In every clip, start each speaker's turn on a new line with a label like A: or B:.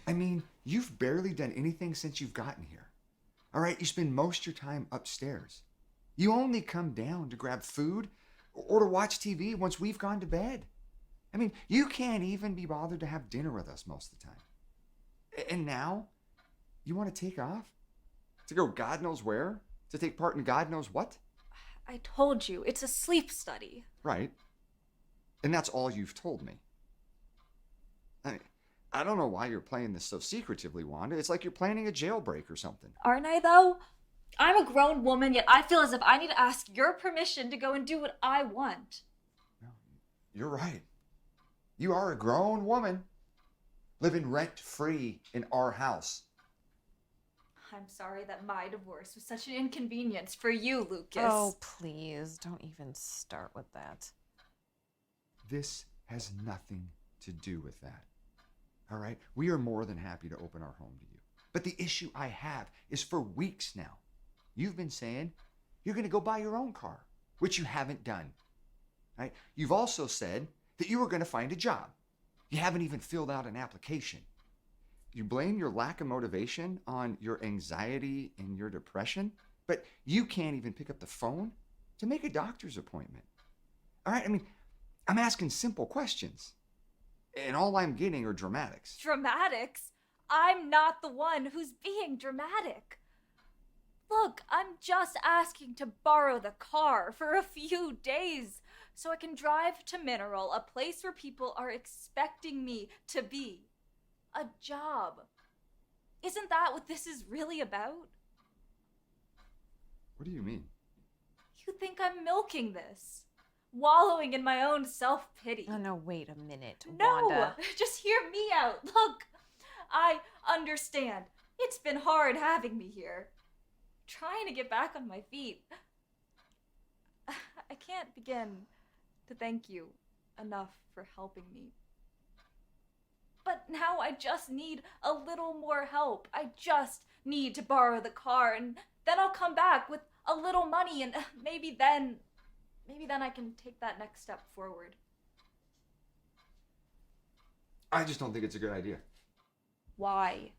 A: I mean, you've barely done anything since you've gotten here. All right, you spend most of your time upstairs. You only come down to grab food or to watch TV once we've gone to bed. I mean, you can't even be bothered to have dinner with us most of the time. And now, you want to take off? To go God knows where? To take part in God knows what?
B: I told you, it's a sleep study.
A: Right. And that's all you've told me. I don't know why you're playing this so secretively, Wanda. It's like you're planning a jailbreak or something.
B: Aren't I, though? I'm a grown woman, yet I feel as if I need to ask your permission to go and do what I want.
A: No, you're right. You are a grown woman, living rent-free in our house.
B: I'm sorry that my divorce was such an inconvenience for you, Lucas.
C: Oh, please, don't even start with that.
A: This has nothing to do with that. All right? We are more than happy to open our home to you. But the issue I have is for weeks now, you've been saying you're going to go buy your own car, which you haven't done. Right? You've also said that you were going to find a job. You haven't even filled out an application. You blame your lack of motivation on your anxiety and your depression, but you can't even pick up the phone to make a doctor's appointment. All right? I mean, I'm asking simple questions. And all I'm getting are dramatics.
B: Dramatics? I'm not the one who's being dramatic. Look, I'm just asking to borrow the car for a few days so I can drive to Mineral, a place where people are expecting me to be. A job. Isn't that what this is really about?
A: What do you mean?
B: You think I'm milking this? Wallowing in my own self-pity.
C: Oh, no, wait a minute,
B: No!
C: Wanda.
B: Just hear me out. Look, I understand. It's been hard having me here. Trying to get back on my feet. I can't begin to thank you enough for helping me. But now I just need a little more help. I just need to borrow the car, and then I'll come back with a little money, and maybe then I can take that next step forward.
A: I just don't think it's a good idea.
B: Why?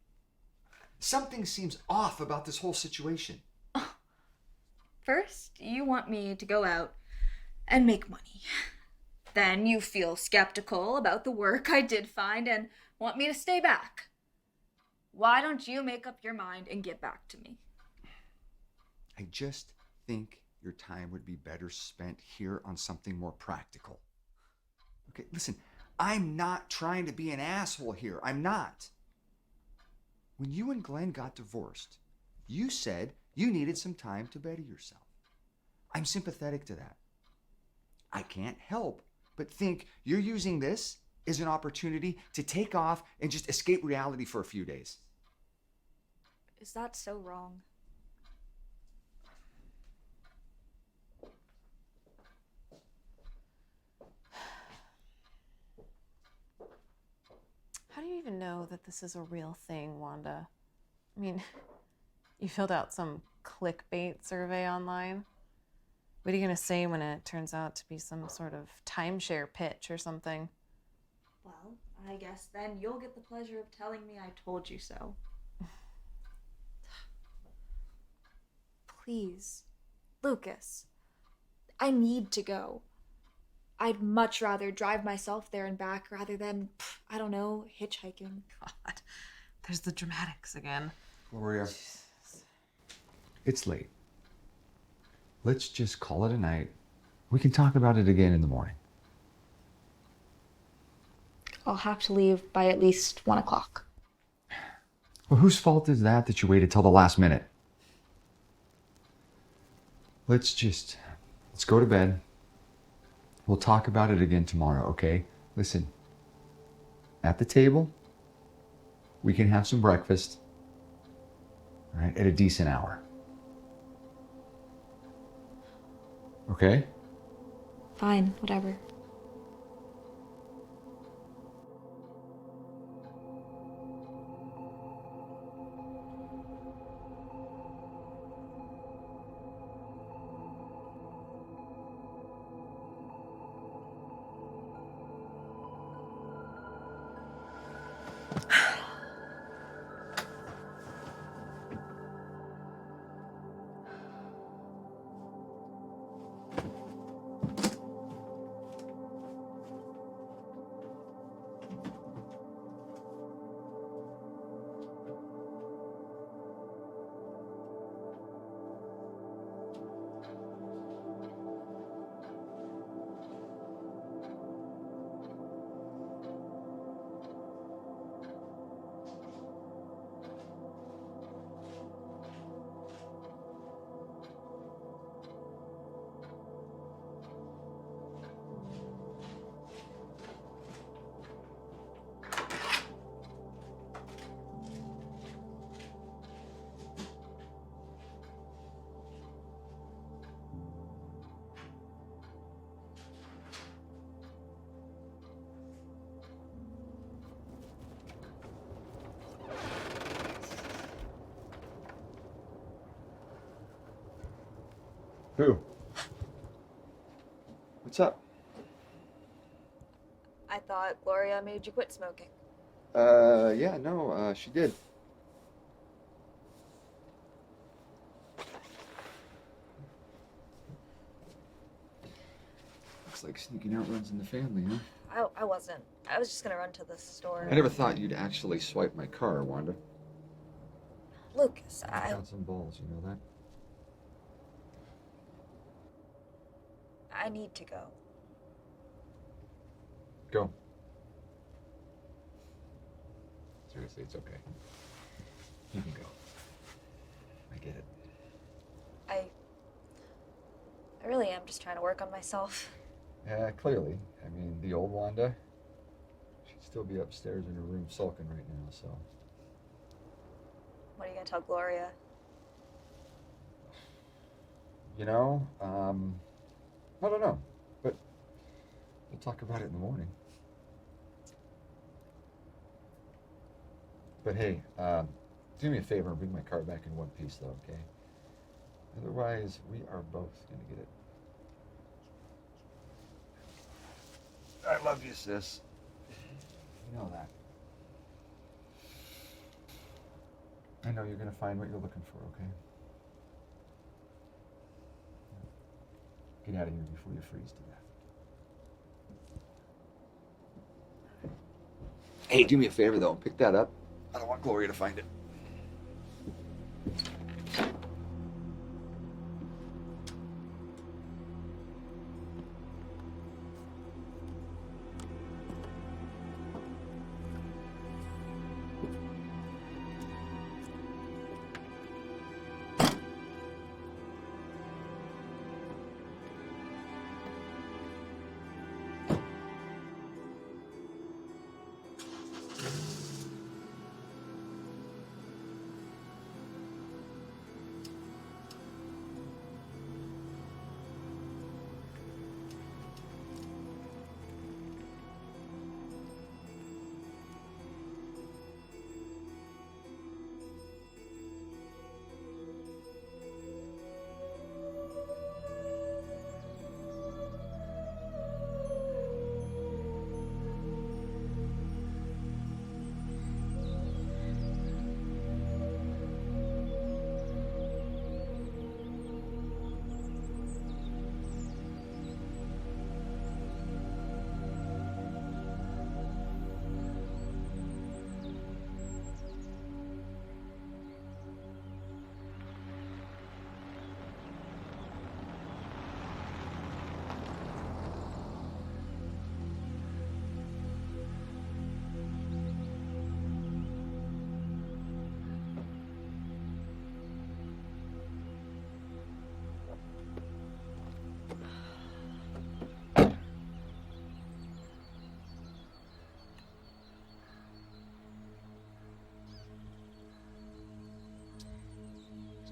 A: Something seems off about this whole situation.
B: First, you want me to go out and make money. Then you feel skeptical about the work I did find and want me to stay back. Why don't you make up your mind and get back to me?
A: I just think your time would be better spent here on something more practical. Okay, listen, I'm not trying to be an asshole here. I'm not. When you and Glenn got divorced, you said you needed some time to better yourself. I'm sympathetic to that. I can't help but think you're using this as an opportunity to take off and just escape reality for a few days.
B: Is that so wrong?
C: How do you even know that this is a real thing, Wanda? I mean, you filled out some clickbait survey online. What are you going to say when it turns out to be some sort of timeshare pitch or something?
B: Well, I guess then you'll get the pleasure of telling me I told you so. Please, Lucas, I need to go. I'd much rather drive myself there and back rather than, I don't know, hitchhiking.
C: God, there's the dramatics again.
A: Gloria, it's late. Let's just call it a night. We can talk about it again in the morning.
B: I'll have to leave by at least 1 o'clock.
A: Well, whose fault is that you waited till the last minute? Let's go to bed. We'll talk about it again tomorrow, okay? Listen, at the table, we can have some breakfast, all right, at a decent hour. Okay?
B: Fine, whatever.
A: Who? What's up?
B: I thought Gloria made you quit smoking.
A: Yeah, no, she did. Looks like sneaking out runs in the family, huh?
B: I wasn't. I was just gonna run to the store.
A: I never thought you'd actually swipe my car, Wanda.
B: Lucas,
A: I got some balls, you know that?
B: I need to go.
A: Go. Seriously, it's okay. You can go. I get it.
B: I really am just trying to work on myself.
A: Yeah, clearly. I mean, the old Wanda, she'd still be upstairs in her room sulking right now, so.
B: What are you gonna tell Gloria?
A: You know, I don't know, but we'll talk about it in the morning. But hey, do me a favor and bring my car back in one piece, though, okay? Otherwise, we are both gonna get it. I love you, sis. You know that. I know you're gonna find what you're looking for, okay? Get out of here before you freeze to death. Hey, do me a favor though, pick that up. I don't want Gloria to find it.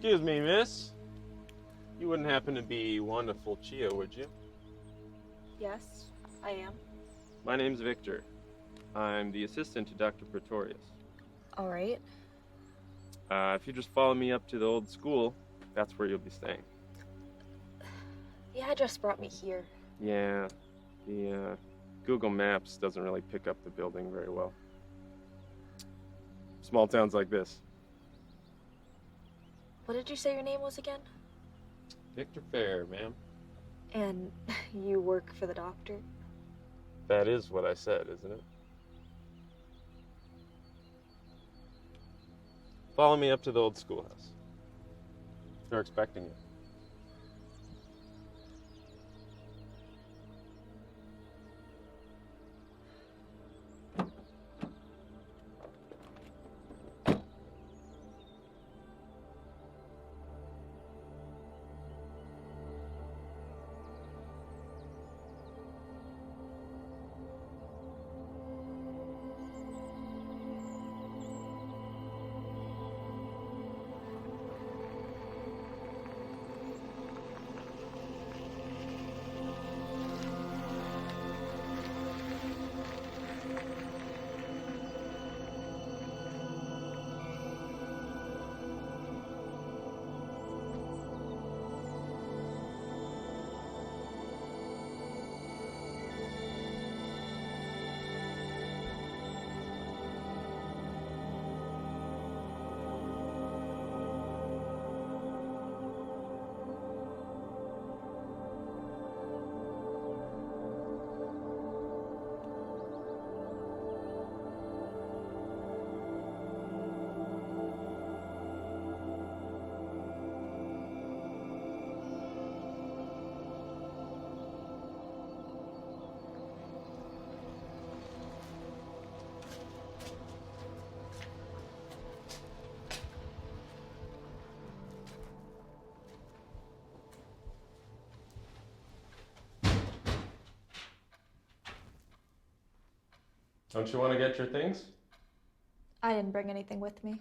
D: Excuse me, miss. You wouldn't happen to be Wonderful Chia, would you?
B: Yes, I am.
D: My name's Victor. I'm the assistant to Dr. Pretorius.
B: All right.
D: If you just follow me up to the old school, that's where you'll be staying.
B: The address brought me here.
D: Yeah, the Google Maps doesn't really pick up the building very well. Small towns like this.
B: What did you say your name was again?
D: Victor Fair, ma'am.
B: And you work for the doctor?
D: That is what I said, isn't it? Follow me up to the old schoolhouse. They're expecting you. Don't you want to get your things?
B: I didn't bring anything with me.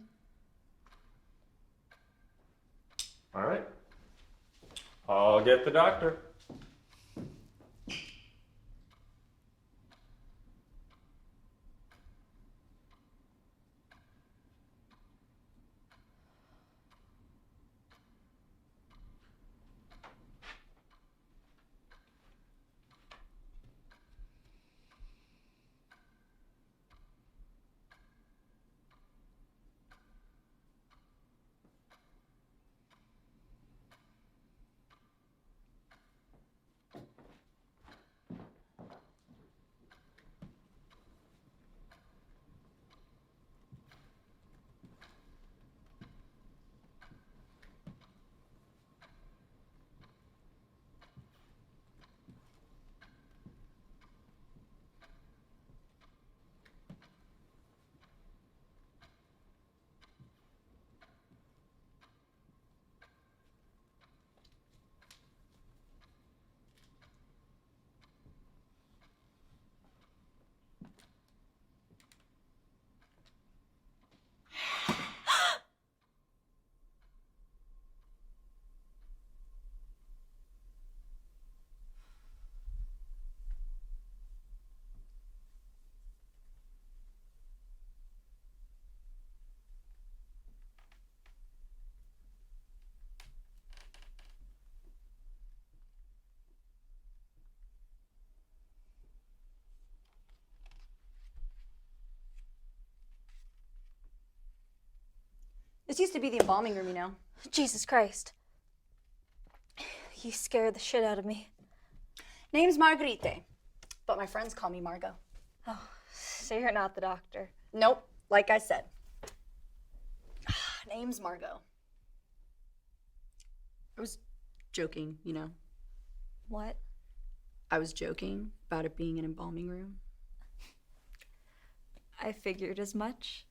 D: All right. I'll get the doctor.
E: This used to be the embalming room, you know.
B: Jesus Christ. You scared the shit out of me.
E: Name's Marguerite, but my friends call me Margot.
B: Oh, so you're not the doctor.
E: Nope, like I said. Name's Margot. I was joking, you know.
B: What?
E: I was joking about it being an embalming room.
B: I figured as much.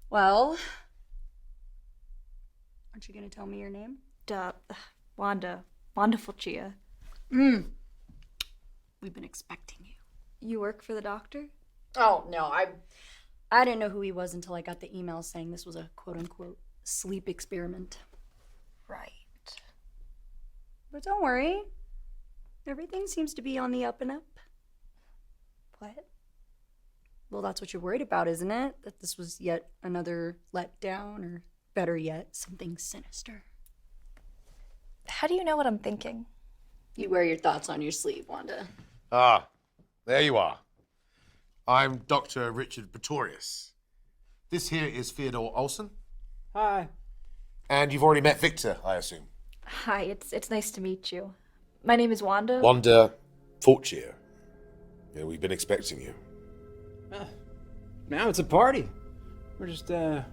E: Well, aren't you gonna tell me your name?
B: Duh. Wanda. Wonderful Chia.
E: We've been expecting you.
B: You work for the doctor?
E: Oh, no, I didn't know who he was until I got the email saying this was a quote-unquote sleep experiment.
B: Right.
E: But don't worry. Everything seems to be on the up and up.
B: What?
E: Well, that's what you're worried about, isn't it? That this was yet another letdown, or better yet, something sinister.
B: How do you know what I'm thinking?
E: You wear your thoughts on your sleeve, Wanda.
F: Ah, there you are. I'm Dr. Richard Pretorius. This here is Theodore Olson.
G: Hi.
F: And you've already met Victor, I assume.
B: Hi, it's nice to meet you. My name is Wanda.
F: Wanda Fortier. Yeah, we've been expecting you.
G: Now it's a party. We're just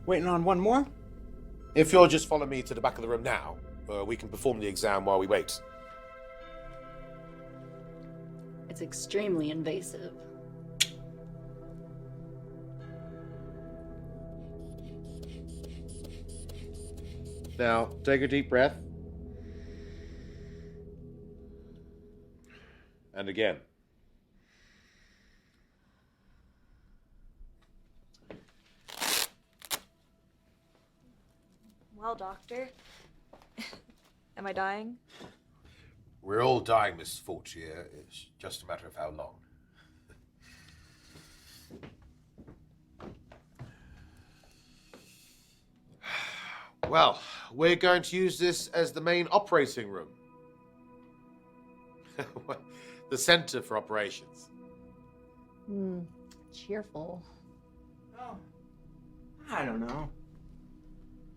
G: waiting on one more.
F: If you'll just follow me to the back of the room now, we can perform the exam while we wait.
E: It's extremely invasive.
F: Now, take a deep breath. And again.
B: Well, doctor. Am I dying?
F: We're all dying, Miss Fortier. It's just a matter of how long. Well, we're going to use this as the main operating room. The center for operations.
E: Cheerful.
G: Oh, I don't know.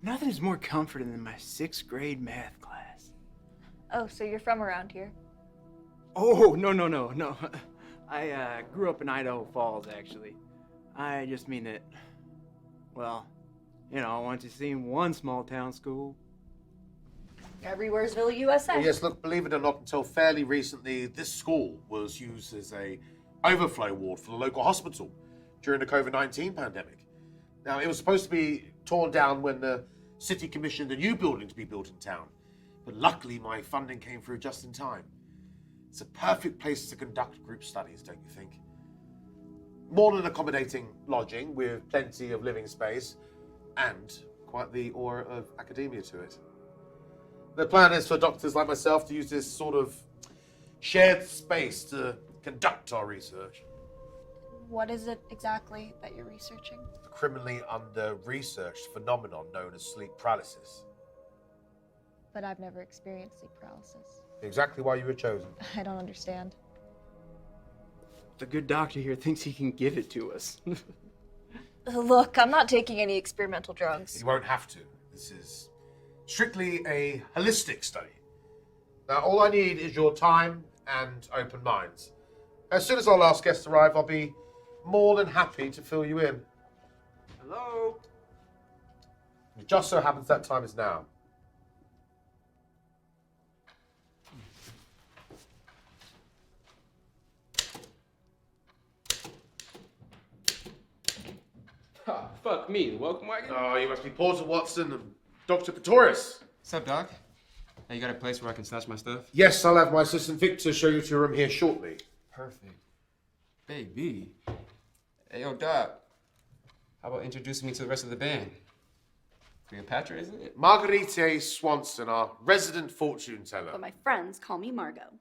G: Nothing is more comforting than my 6th grade math class.
B: Oh, so you're from around here?
G: Oh, no. I grew up in Idaho Falls, actually. I just mean that, well, I went to see one small town school.
E: Everywheresville, USA.
F: Well, yes, look, believe it or not, until fairly recently, this school was used as a overflow ward for the local hospital during the COVID-19 pandemic. Now, it was supposed to be torn down when the city commissioned a new building to be built in town. But luckily, my funding came through just in time. It's a perfect place to conduct group studies, don't you think? More than accommodating lodging with plenty of living space and quite the aura of academia to it. The plan is for doctors like myself to use this sort of shared space to conduct our research.
B: What is it exactly that you're researching?
F: The criminally under-researched phenomenon known as sleep paralysis.
B: But I've never experienced sleep paralysis.
F: Exactly why you were chosen.
B: I don't understand.
G: The good doctor here thinks he can give it to us.
B: Look, I'm not taking any experimental drugs.
F: You won't have to. This is strictly a holistic study. Now, all I need is your time and open minds. As soon as our last guests arrive, I'll be more than happy to fill you in.
G: Hello?
F: It just so happens that time is now.
H: Oh, fuck me, the welcome wagon?
F: Oh, you must be Porter Watson and Dr. Pretorius.
H: What's up, Doc? Hey, you got a place where I can stash my stuff?
F: Yes, I'll have my assistant Victor show you to your room here shortly.
H: Perfect. Baby. Hey, yo, Doc. How about introducing me to the rest of the band? Cleopatra, isn't it?
F: Marguerite Swanson, our resident fortune teller.
E: But my friends call me Margot.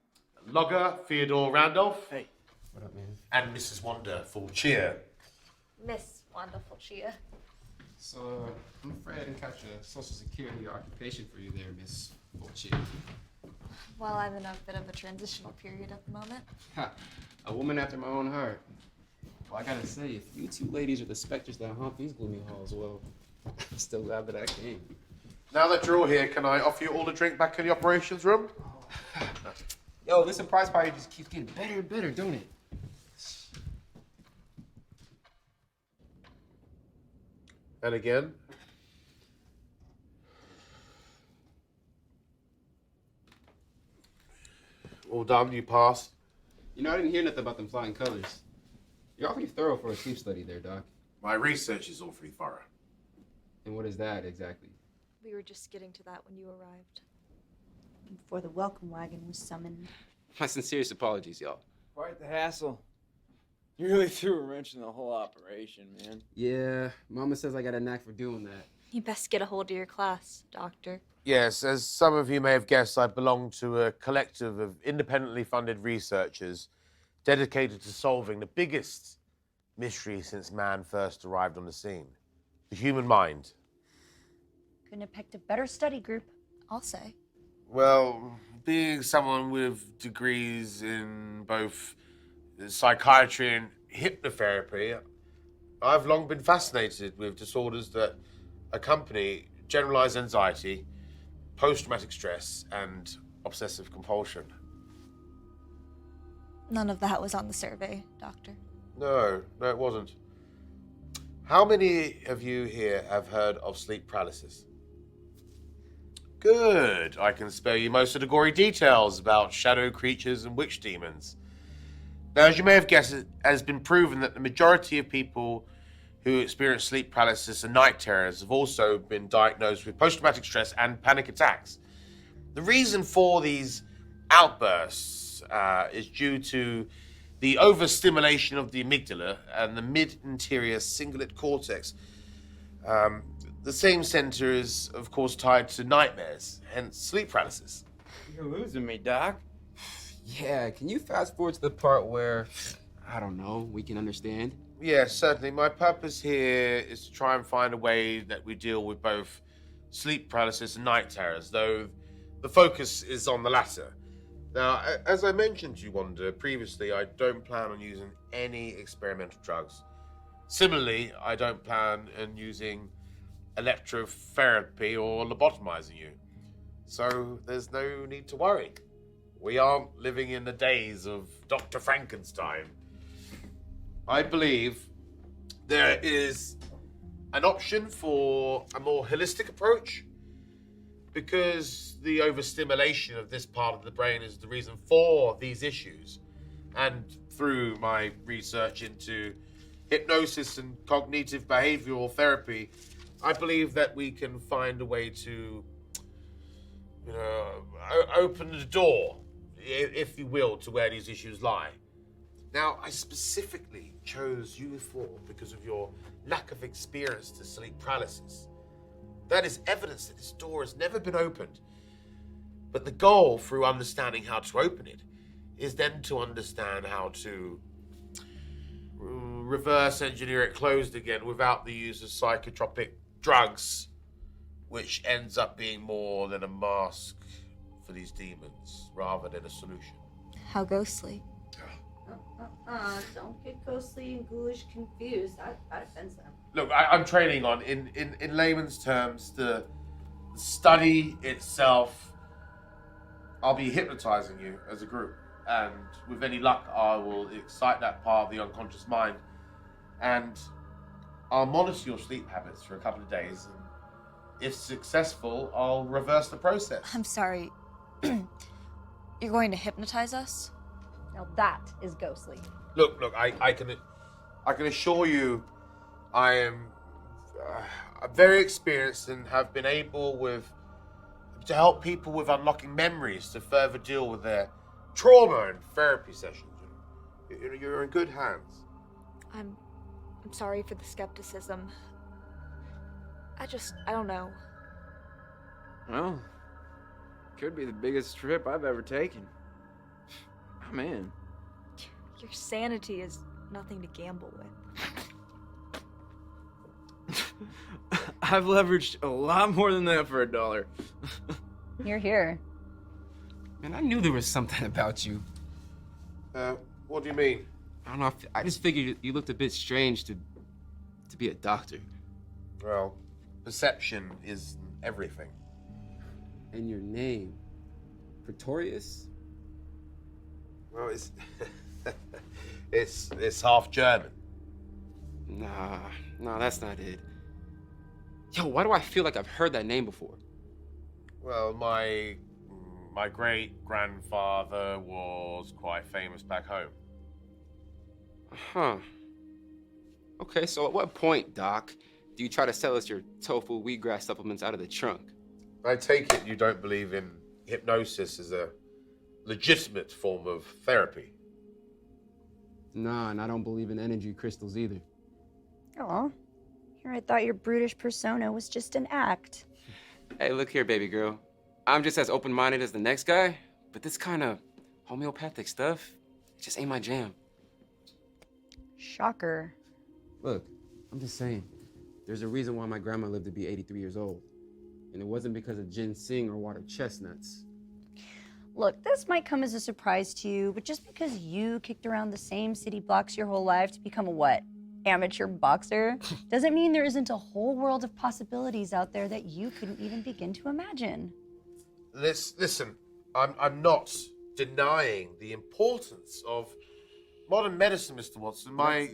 F: Logger Theodore Randolph.
G: Hey.
H: What up, man?
F: And Mrs. Wanda Fortier.
B: Miss Wonderful Chia.
H: So, I'm afraid I didn't catch a social security occupation for you there, Miss Fortier.
B: Well, I'm in a bit of a transitional period at the moment.
H: Ha! A woman after my own heart. Well, I gotta say, if you two ladies are the specters that haunt these gloomy halls, well, I'm still glad that I came.
F: Now that you're all here, can I offer you all a drink back in the operations room?
H: Yo, this surprise party just keeps getting better and better, don't it?
F: And again. All done, you pass.
H: You know, I didn't hear nothing about them flying colors. You're awfully thorough for a sleep study there, Doc.
F: My research is awfully thorough.
H: And what is that exactly?
B: We were just getting to that when you arrived.
E: Before the welcome wagon was summoned.
H: My sincerest apologies, y'all.
G: Quite the hassle. You really threw a wrench in the whole operation, man.
H: Yeah, Mama says I got a knack for doing that.
B: You best get a hold of your class, Doctor.
F: Yes, as some of you may have guessed, I belong to a collective of independently funded researchers dedicated to solving the biggest mystery since man first arrived on the scene: the human mind.
E: Couldn't have picked a better study group, I'll say.
F: Well, being someone with degrees in both psychiatry and hypnotherapy, I've long been fascinated with disorders that accompany generalized anxiety, post-traumatic stress, and obsessive compulsion.
B: None of that was on the survey, Doctor.
F: No, it wasn't. How many of you here have heard of sleep paralysis? Good. I can spare you most of the gory details about shadow creatures and witch demons. Now, as you may have guessed, it has been proven that the majority of people who experience sleep paralysis and night terrors have also been diagnosed with post-traumatic stress and panic attacks. The reason for these outbursts is due to the overstimulation of the amygdala and the mid-interior cingulate cortex. The same center is, of course, tied to nightmares, hence sleep paralysis.
G: You're losing me, Doc.
H: Yeah, can you fast forward to the part where, I don't know, we can understand?
F: Yes, certainly. My purpose here is to try and find a way that we deal with both sleep paralysis and night terrors, though the focus is on the latter. Now, as I mentioned to you, Wanda, previously, I don't plan on using any experimental drugs. Similarly, I don't plan on using electrotherapy or lobotomizing you. So there's no need to worry. We aren't living in the days of Dr. Frankenstein. I believe there is an option for a more holistic approach, because the overstimulation of this part of the brain is the reason for these issues. And through my research into hypnosis and cognitive behavioral therapy, I believe that we can find a way to, open the door, if you will, to where these issues lie. Now, I specifically chose you four because of your lack of experience to sleep paralysis. That is evidence that this door has never been opened. But the goal, through understanding how to open it, is then to understand how to reverse engineer it closed again without the use of psychotropic drugs, which ends up being more than a mask for these demons rather than a solution.
B: How ghostly.
E: Don't get ghostly and ghoulish confused. That offends them.
F: Look, I'm training on, in layman's terms, the study itself. I'll be hypnotizing you as a group, and with any luck, I will excite that part of the unconscious mind, and I'll monitor your sleep habits for a couple of days, and if successful, I'll reverse the process.
B: I'm sorry. You're going to hypnotize us?
E: Now that is ghostly.
F: Look, I can assure you, I am very experienced and have been able to help people with unlocking memories to further deal with their trauma in therapy sessions. You're in good hands.
B: I'm sorry for the skepticism. I don't know.
G: Well, could be the biggest trip I've ever taken. I'm in.
B: Your sanity is nothing to gamble with.
G: I've leveraged a lot more than that for $1.
E: You're here.
H: Man, I knew there was something about you.
F: What do you mean?
H: I don't know, I just figured you looked a bit strange to be a doctor.
F: Well, perception is everything.
H: And your name, Pretorius?
F: Well, it's half German.
H: Nah, that's not it. Yo, why do I feel like I've heard that name before?
F: Well, my great-grandfather was quite famous back home.
H: Huh. Okay, so at what point, Doc, do you try to sell us your tofu wheatgrass supplements out of the trunk?
F: I take it you don't believe in hypnosis as a legitimate form of therapy.
H: Nah, and I don't believe in energy crystals either.
E: Oh, Here, I thought your brutish persona was just an act.
H: Hey, look here, baby girl. I'm just as open-minded as the next guy, but this kind of homeopathic stuff, it just ain't my jam.
E: Shocker.
H: Look, I'm just saying, there's a reason why my grandma lived to be 83 years old. And it wasn't because of ginseng or water chestnuts.
E: Look, this might come as a surprise to you, but just because you kicked around the same city blocks your whole life to become a what? Amateur boxer doesn't mean there isn't a whole world of possibilities out there that you couldn't even begin to imagine.
F: Listen, I'm not denying the importance of modern medicine, Mr. Watson. My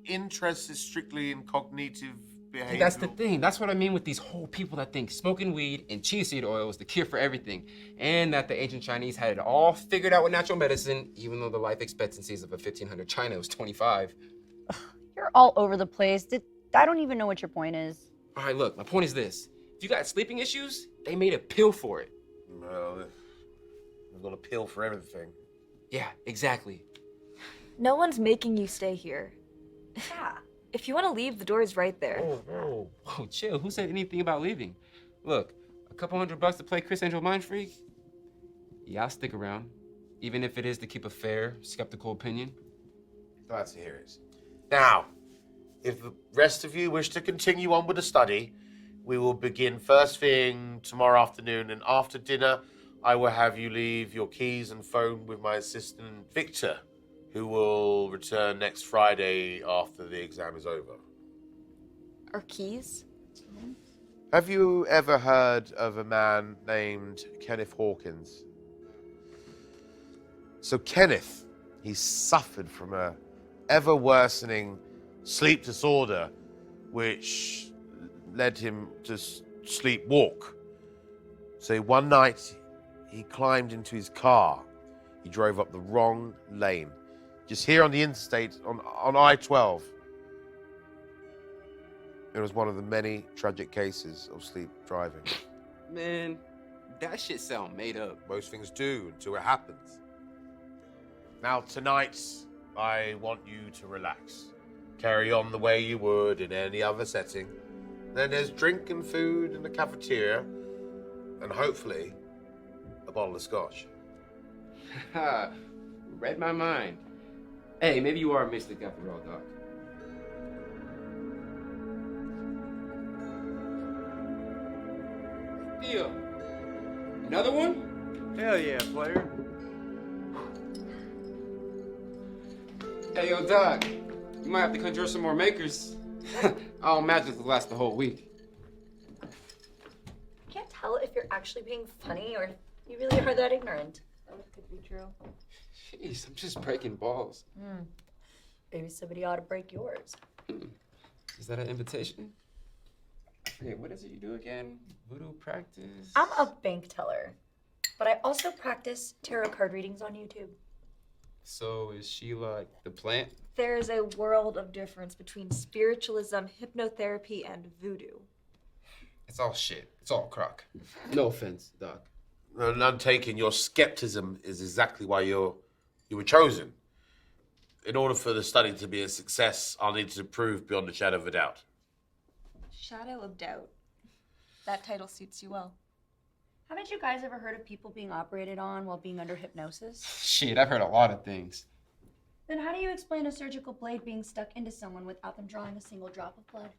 F: interest is strictly in cognitive behavior.
H: That's the thing. That's what I mean with these whole people that think smoking weed and chia seed oil is the cure for everything. And that the ancient Chinese had it all figured out with natural medicine, even though the life expectancies of a 1500 China was 25.
E: You're all over the place. I don't even know what your point is.
H: All right, look, my point is this. If you got sleeping issues, they made a pill for it.
F: Well, I've got a pill for everything.
H: Yeah, exactly.
B: No one's making you stay here.
E: Yeah.
B: If you want to leave, the door is right there.
H: Whoa, chill. Who said anything about leaving? Look, a couple $100 to play Chris Angel Mind Freak? Yeah, I'll stick around. Even if it is to keep a fair, skeptical opinion.
F: Glad to hear it. Now, if the rest of you wish to continue on with the study, we will begin first thing tomorrow afternoon, and after dinner, I will have you leave your keys and phone with my assistant, Victor, who will return next Friday after the exam is over.
B: Our keys?
F: Have you ever heard of a man named Kenneth Hawkins? So Kenneth, he suffered from a ever-worsening sleep disorder, which led him to sleepwalk. So one night, he climbed into his car. He drove up the wrong lane, just here on the interstate, on I-12. It was one of the many tragic cases of sleep driving.
H: Man, that shit sound made up.
F: Most things do until it happens. Now tonight, I want you to relax. Carry on the way you would in any other setting. Then there's drink and food in the cafeteria, and hopefully, a bottle of scotch.
H: Ha, read my mind. Hey, maybe you are a mystic after all, Doc. Theo, another one?
G: Hell yeah, player.
H: Hey, yo, Doc, you might have to conjure some more makers. I don't imagine it'll last the whole week.
E: I can't tell if you're actually being funny or if you really are that ignorant.
C: That could be true.
H: Jeez, I'm just breaking balls.
E: Maybe somebody ought to break yours.
H: Is that an invitation? Hey, what is it you do again? Voodoo practice?
E: I'm a bank teller, but I also practice tarot card readings on YouTube.
H: So is she like the plant?
B: There's a world of difference between spiritualism, hypnotherapy, and voodoo.
H: It's all shit. It's all crock. No offense, Doc.
F: None taken. Your skepticism is exactly why you were chosen. In order for the study to be a success, I'll need to prove beyond a shadow of a doubt.
B: Shadow of Doubt. That title suits you well.
E: Haven't you guys ever heard of people being operated on while being under hypnosis?
H: Shit, I've heard a lot of things.
E: Then how do you explain a surgical blade being stuck into someone without them drawing a single drop of blood?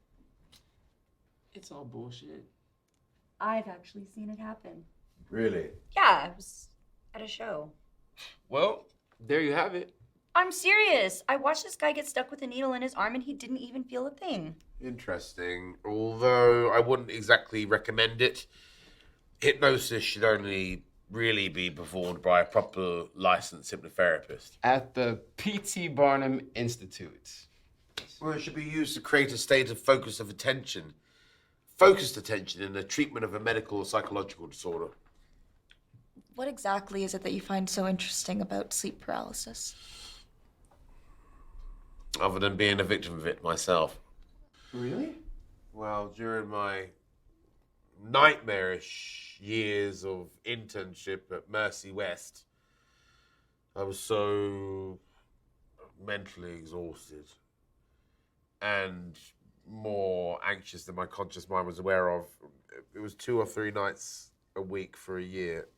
H: It's all bullshit.
E: I've actually seen it happen.
F: Really?
E: Yeah, I was at a show.
H: Well, there you have it.
E: I'm serious. I watched this guy get stuck with a needle in his arm and he didn't even feel a thing.
F: Interesting. Although I wouldn't exactly recommend it. Hypnosis should only really be performed by a proper licensed hypnotherapist.
H: At the P.T. Barnum Institute.
F: Or it should be used to create a state of focused attention in the treatment of a medical or psychological disorder.
B: What exactly is it that you find so interesting about sleep paralysis?
F: Other than being a victim of it myself.
H: Really?
F: Well, during my nightmarish years of internship at Mercy West, I was so mentally exhausted and more anxious than my conscious mind was aware of. It was 2 or 3 nights a week for a year.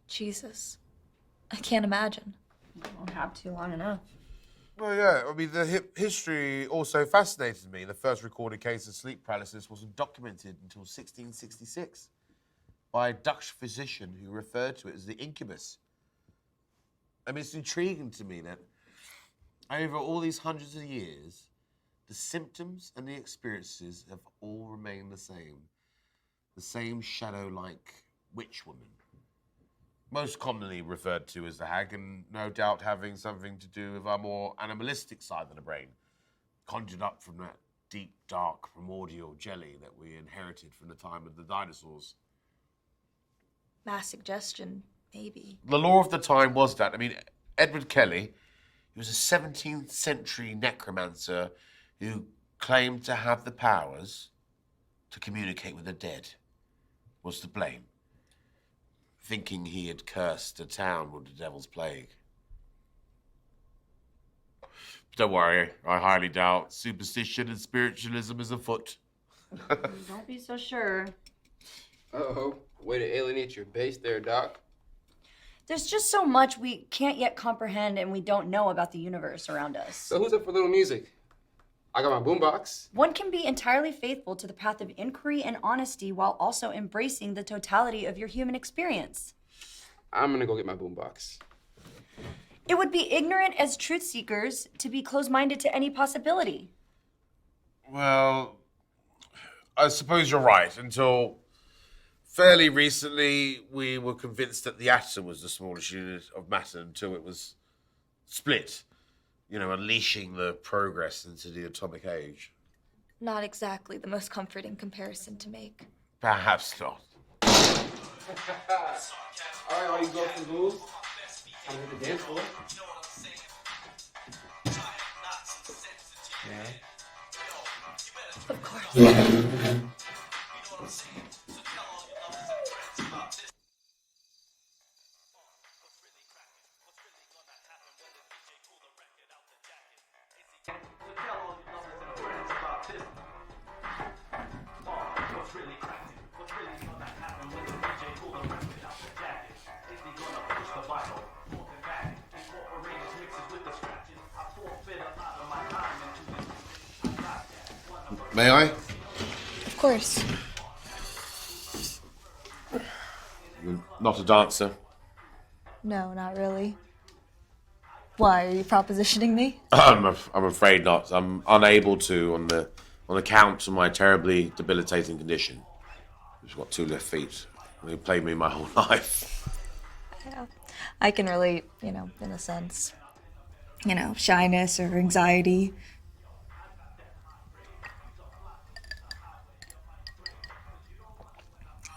B: Jesus. I can't imagine.
E: Won't have to long enough.
F: Well, yeah, I mean, the history also fascinated me. The first recorded case of sleep paralysis wasn't documented until 1666 by a Dutch physician who referred to it as the incubus. I mean, it's intriguing to me that over all these hundreds of years, the symptoms and the experiences have all remained the same. The same shadow-like witch woman. Most commonly referred to as the hag, and no doubt having something to do with our more animalistic side of the brain, conjured up from that deep, dark, primordial jelly that we inherited from the time of the dinosaurs.
B: Mass suggestion, maybe.
F: The law of the time was that. I mean, Edward Kelly, he was a 17th century necromancer who claimed to have the powers to communicate with the dead, was to blame, thinking he had cursed a town with the devil's plague. Don't worry, I highly doubt superstition and spiritualism is afoot.
E: Don't be so sure.
H: Uh-oh. Way to alienate your base there, Doc.
E: There's just so much we can't yet comprehend and we don't know about the universe around us.
H: So who's up for a little music? I got my boombox.
E: One can be entirely faithful to the path of inquiry and honesty while also embracing the totality of your human experience.
H: I'm gonna go get my boombox.
E: It would be ignorant as truth seekers to be closed-minded to any possibility.
F: Well, I suppose you're right. Until fairly recently, we were convinced that the atom was the smallest unit of matter until it was split, unleashing the progress into the atomic age.
B: Not exactly the most comforting comparison to make.
F: Perhaps not.
H: All right, all you go from ghouls. I'm at the dance floor. Yeah.
B: Of course.
F: May I?
B: Of course.
F: You're not a dancer.
B: No, not really. Why, are you propositioning me?
F: I'm afraid not. I'm unable to on account of my terribly debilitating condition. I've just got 2 left feet. They played me my whole life.
B: Yeah. I can relate, in a sense. Shyness or anxiety.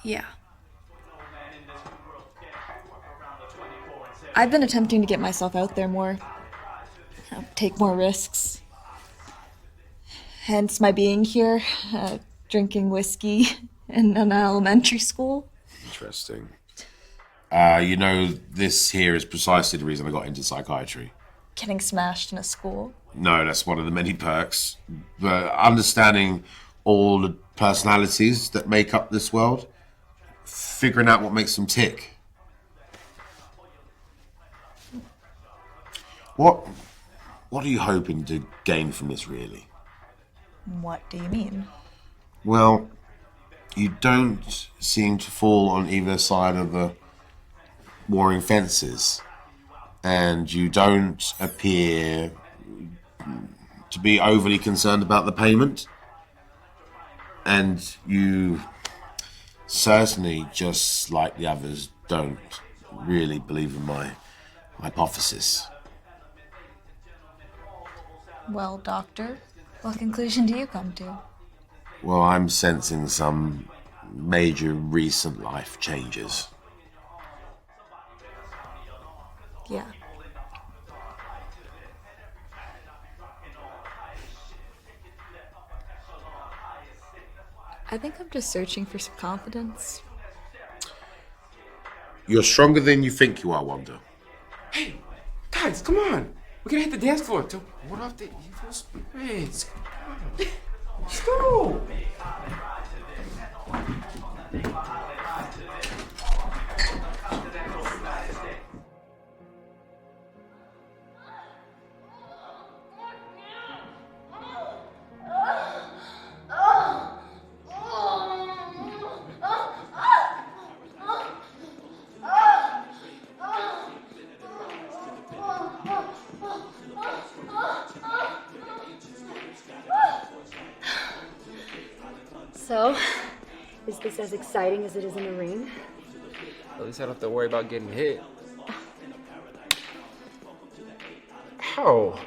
B: Yeah. I've been attempting to get myself out there more. Take more risks. Hence my being here, drinking whiskey in an elementary school.
F: Interesting. This here is precisely the reason I got into psychiatry.
B: Getting smashed in a school.
F: No, that's one of the many perks. But understanding all the personalities that make up this world, figuring out what makes them tick. What are you hoping to gain from this, really?
B: What do you mean?
F: Well, you don't seem to fall on either side of the warring fences, and you don't appear to be overly concerned about the payment, and you certainly, just like the others, don't really believe in my hypothesis.
B: Well, doctor, what conclusion do you come to?
F: Well, I'm sensing some major recent life changes.
B: Yeah. I think I'm just searching for some confidence.
F: You're stronger than you think you are, Wanda.
H: Hey, guys, come on. We're gonna hit the dance floor to ward off the evil spirits.
I: Let's go!
J: So, is this as exciting as it is in the ring?
H: At least I don't have to worry about getting hit. Ow!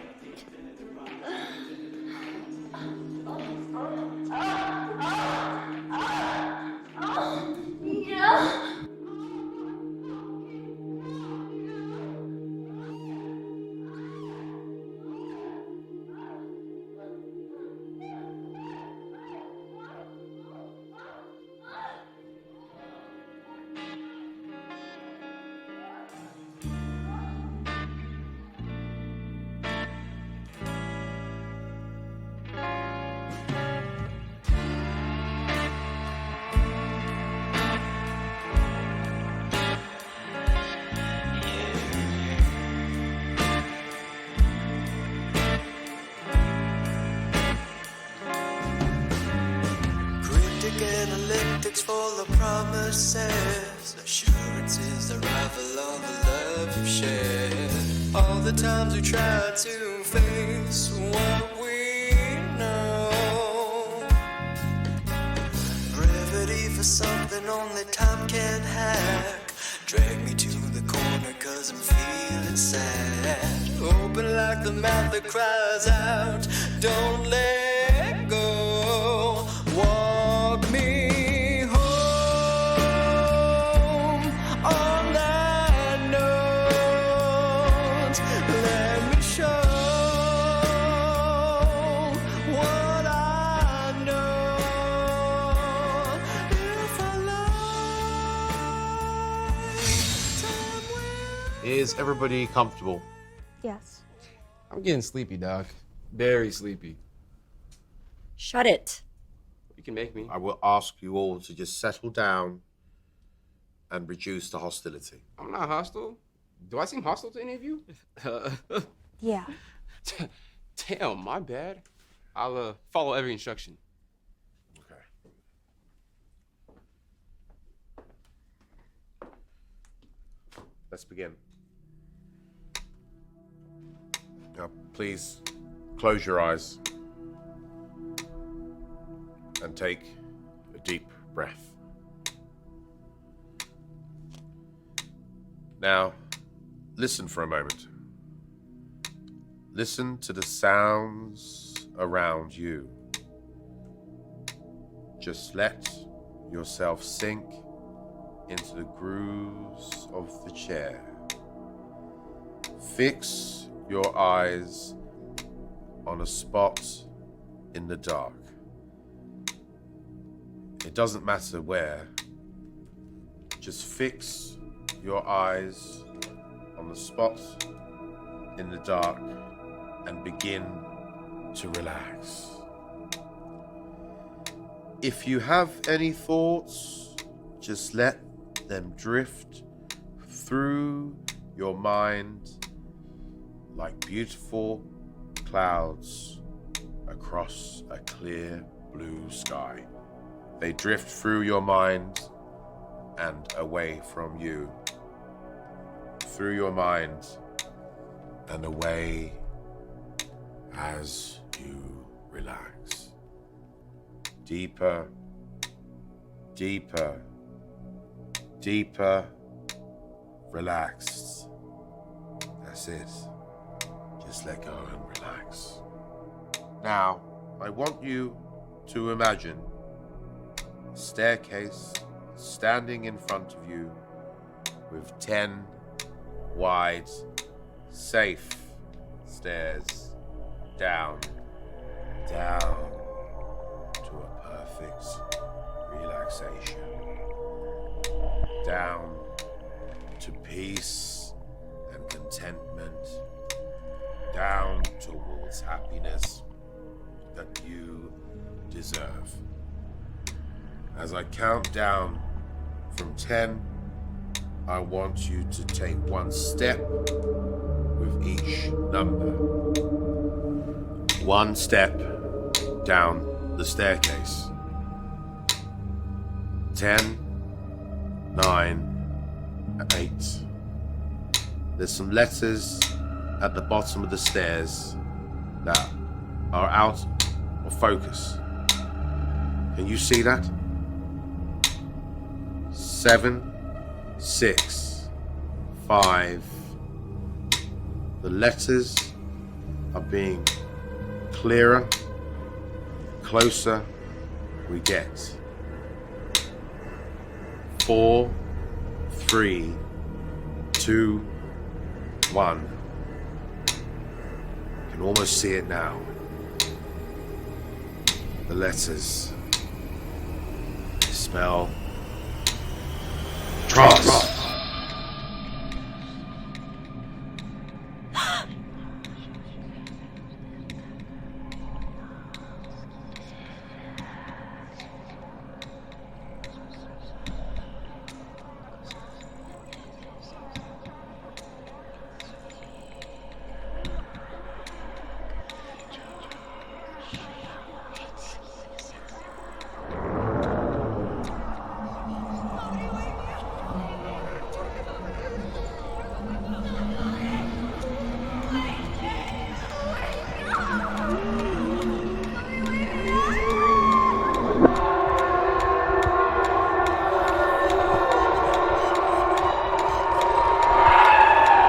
K: Analytics full of promises, assurances, the rival of the love you've shared. All the times we tried to face what we know. Brevity for something only time can hack. Drag me to the corner 'cause I'm feeling sad. Open like the mouth that cries out, don't let go. Walk me home on that note. Let me show what I know. If I lie,
F: Is everybody comfortable?
J: Yes.
H: I'm getting sleepy, Doc. Very sleepy.
J: Shut it.
H: You can make me.
F: I will ask you all to just settle down and reduce the hostility.
H: I'm not hostile. Do I seem hostile to any of you?
J: Yeah.
H: Damn, my bad. I'll follow every instruction.
F: Okay. Let's begin. Now, please close your eyes and take a deep breath. Now, listen for a moment. Listen to the sounds around you. Just let yourself sink into the grooves of the chair. Fix your eyes on a spot in the dark. It doesn't matter where. Just fix your eyes on the spot in the dark and begin to relax. If you have any thoughts, just let them drift through your mind like beautiful clouds across a clear blue sky. They drift through your mind and away from you. Through your mind and away as you relax. Deeper, deeper, deeper, relaxed. That's it. Just let go and relax. Now, I want you to imagine a staircase standing in front of you with 10 wide, safe stairs down, down to a perfect relaxation. Down to peace and contentment. Down towards happiness. that you deserve. As I count down from 10, I want you to take one step with each number. One step down the staircase. 10, 9, 8. There's some letters at the bottom of the stairs that are out of focus. Can you see that? 7, 6, 5. The letters are being clearer, closer we get. 4, 3, 2, 1. You can almost see it now. The letters spell trust.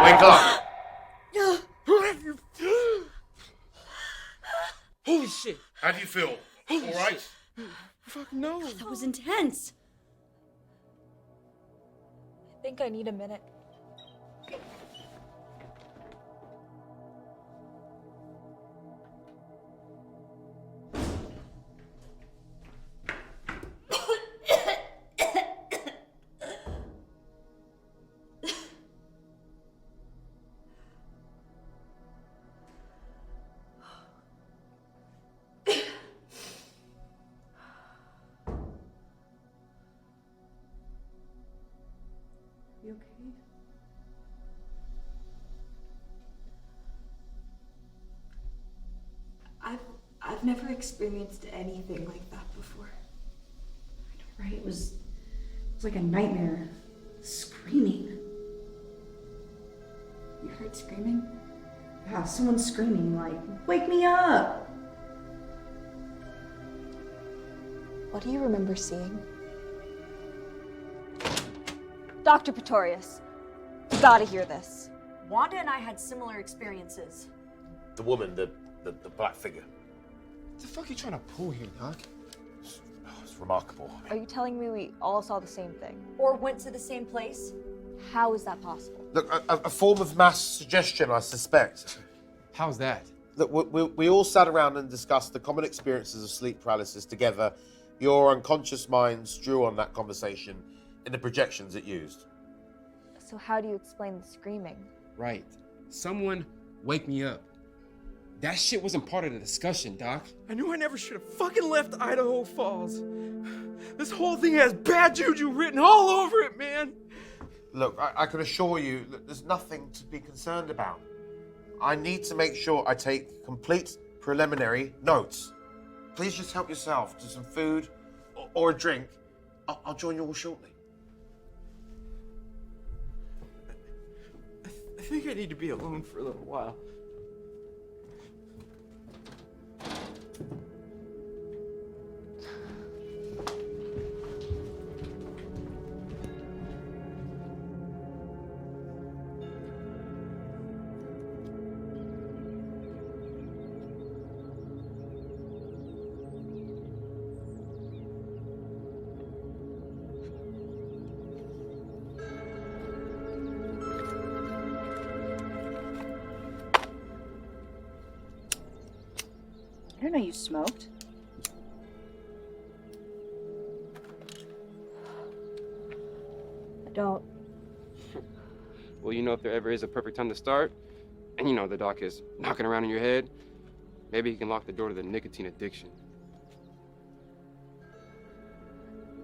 F: Wake up!
H: Holy shit!
F: How do you feel? All right?
H: Fuck no.
J: That was intense.
B: I think I need a minute.
J: You okay? I've never experienced anything like that before. I know, right? It was like a nightmare. Screaming. You heard screaming? Yeah, someone screaming like, "Wake me up!"
B: What do you remember seeing? Dr. Pretorius, you gotta hear this.
E: Wanda and I had similar experiences.
F: The woman, the black figure.
H: What the fuck are you trying to pull here, Doc?
F: It's remarkable.
B: Are you telling me we all saw the same thing?
E: Or went to the same place.
B: How is that possible?
F: Look, a form of mass suggestion, I suspect.
H: How's that?
F: Look, we all sat around and discussed the common experiences of sleep paralysis together. Your unconscious minds drew on that conversation in the projections it used.
B: So how do you explain the screaming?
H: Right. Someone wake me up. That shit wasn't part of the discussion, Doc.
G: I knew I never should have fucking left Idaho Falls. This whole thing has bad juju written all over it, man.
F: Look, I can assure you that there's nothing to be concerned about. I need to make sure I take complete preliminary notes. Please just help yourself to some food or a drink. I'll join you all shortly.
G: I think I need to be alone for a little while.
E: I didn't know you smoked.
B: I don't.
H: Well, you know, if there ever is a perfect time to start, and you know the doc is knocking around in your head, Maybe he can lock the door to the nicotine addiction.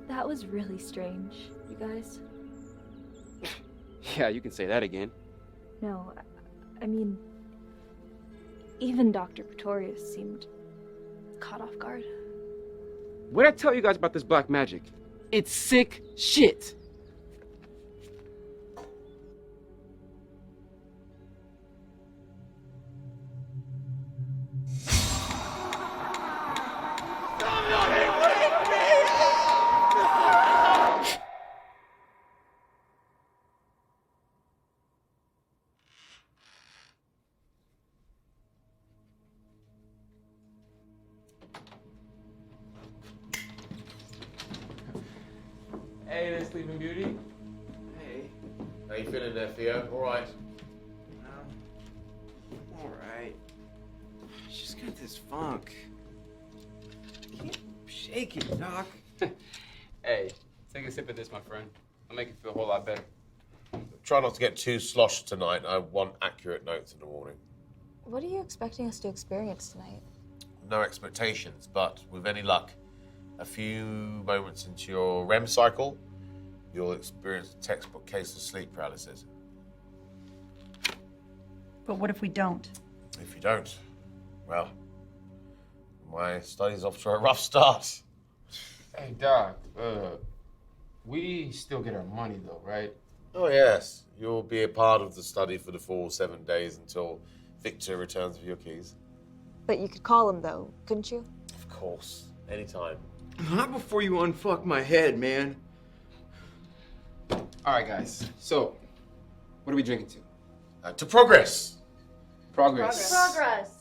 B: That was really strange, you guys.
H: Yeah, you can say that again.
B: No, I mean, even Dr. Pretorius seemed caught off guard.
H: What did I tell you guys about this black magic? It's sick shit. Hey there, Sleeping Beauty.
G: Hey.
F: How you feeling there, Theo? All right.
G: All right. She's got this funk. Can't shake it, Doc.
H: Hey, take a sip of this, my friend. I'll make you feel a whole lot better.
F: Try not to get too sloshed tonight. I want accurate notes in the morning.
I: What are you expecting us to experience tonight?
F: No expectations, but with any luck, a few moments into your REM cycle, you'll experience a textbook case of sleep paralysis.
E: But what if we don't?
F: If you don't, well, my study's off to a rough start.
H: Hey, Doc, we still get our money though, right?
F: Oh, yes. You'll be a part of the study for the full 7 days until Victor returns with your keys.
I: But you could call him, though, couldn't you?
F: Of course. Anytime.
G: Not before you unfuck my head, man.
H: All right, guys. So, what are we drinking to?
F: To progress.
H: Progress.
I: Progress.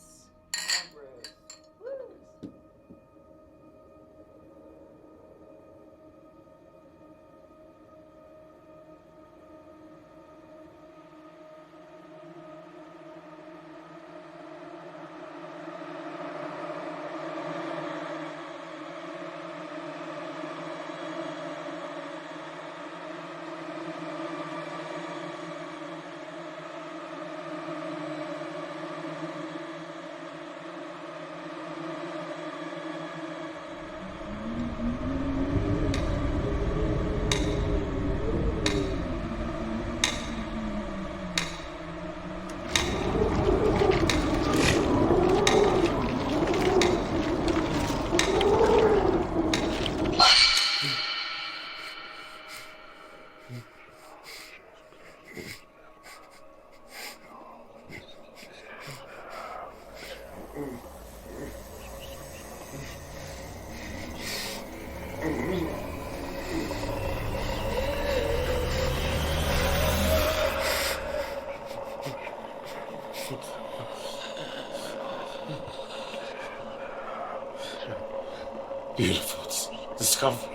F: Beautiful discovery.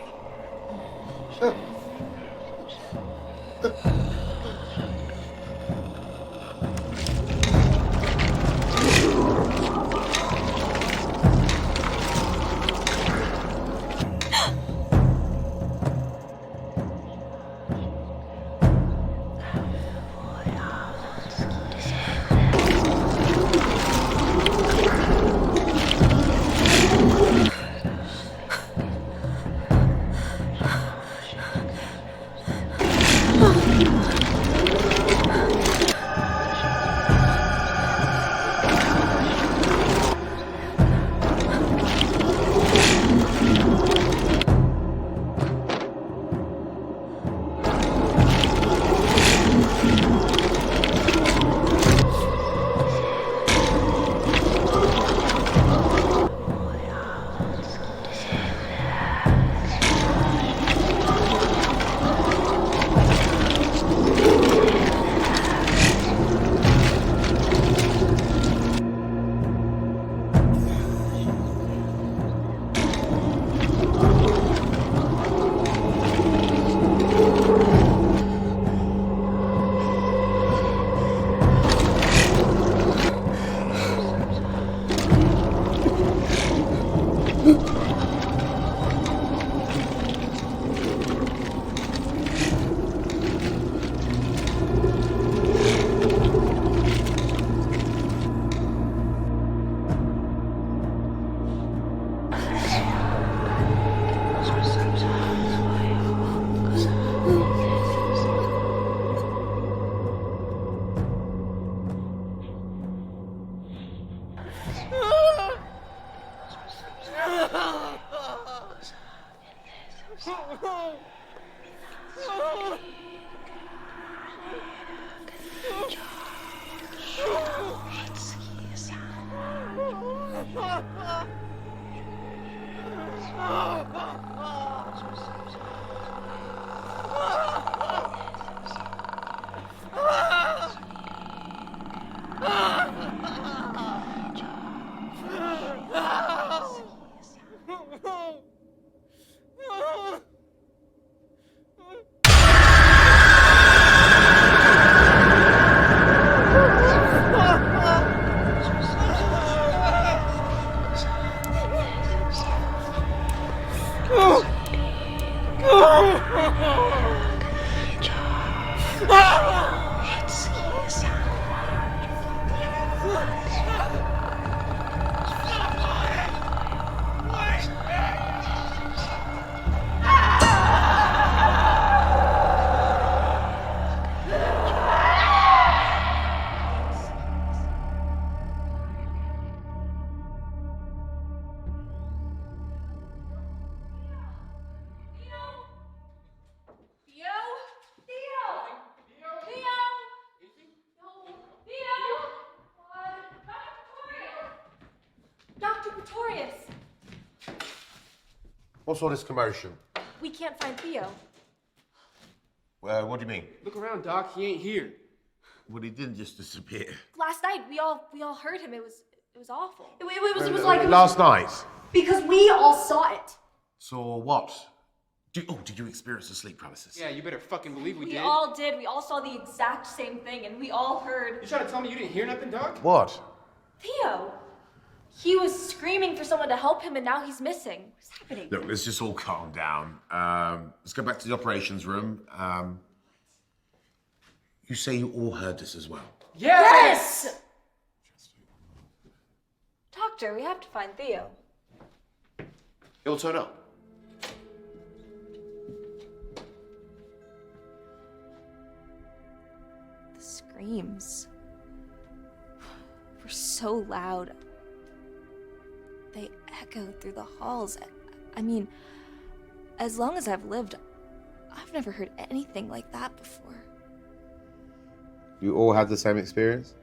B: Notorious!
F: What's all this commotion?
B: We can't find Theo.
F: What do you mean?
H: Look around, Doc. He ain't here.
F: Well, he didn't just disappear.
B: Last night, we all heard him. It was awful.
J: It was like
F: Last night.
J: because we all saw it.
F: So what? Did you experience the sleep paralysis?
H: Yeah, you better fucking believe we
B: We
H: did.
B: all did. We all saw the exact same thing, and we all heard
H: You trying to tell me you didn't hear nothing, Doc?
F: What?
B: Theo. He was screaming for someone to help him, and now he's missing. What's happening?
F: Look, let's just all calm down. Let's go back to the operations room. You say you all heard this as well?
B: Yes! Doctor, we have to find Theo.
F: He'll turn up.
B: The screams were so loud. They echoed through the halls. I mean, as long as I've lived, I've never heard anything like that before.
F: You all had the same experience?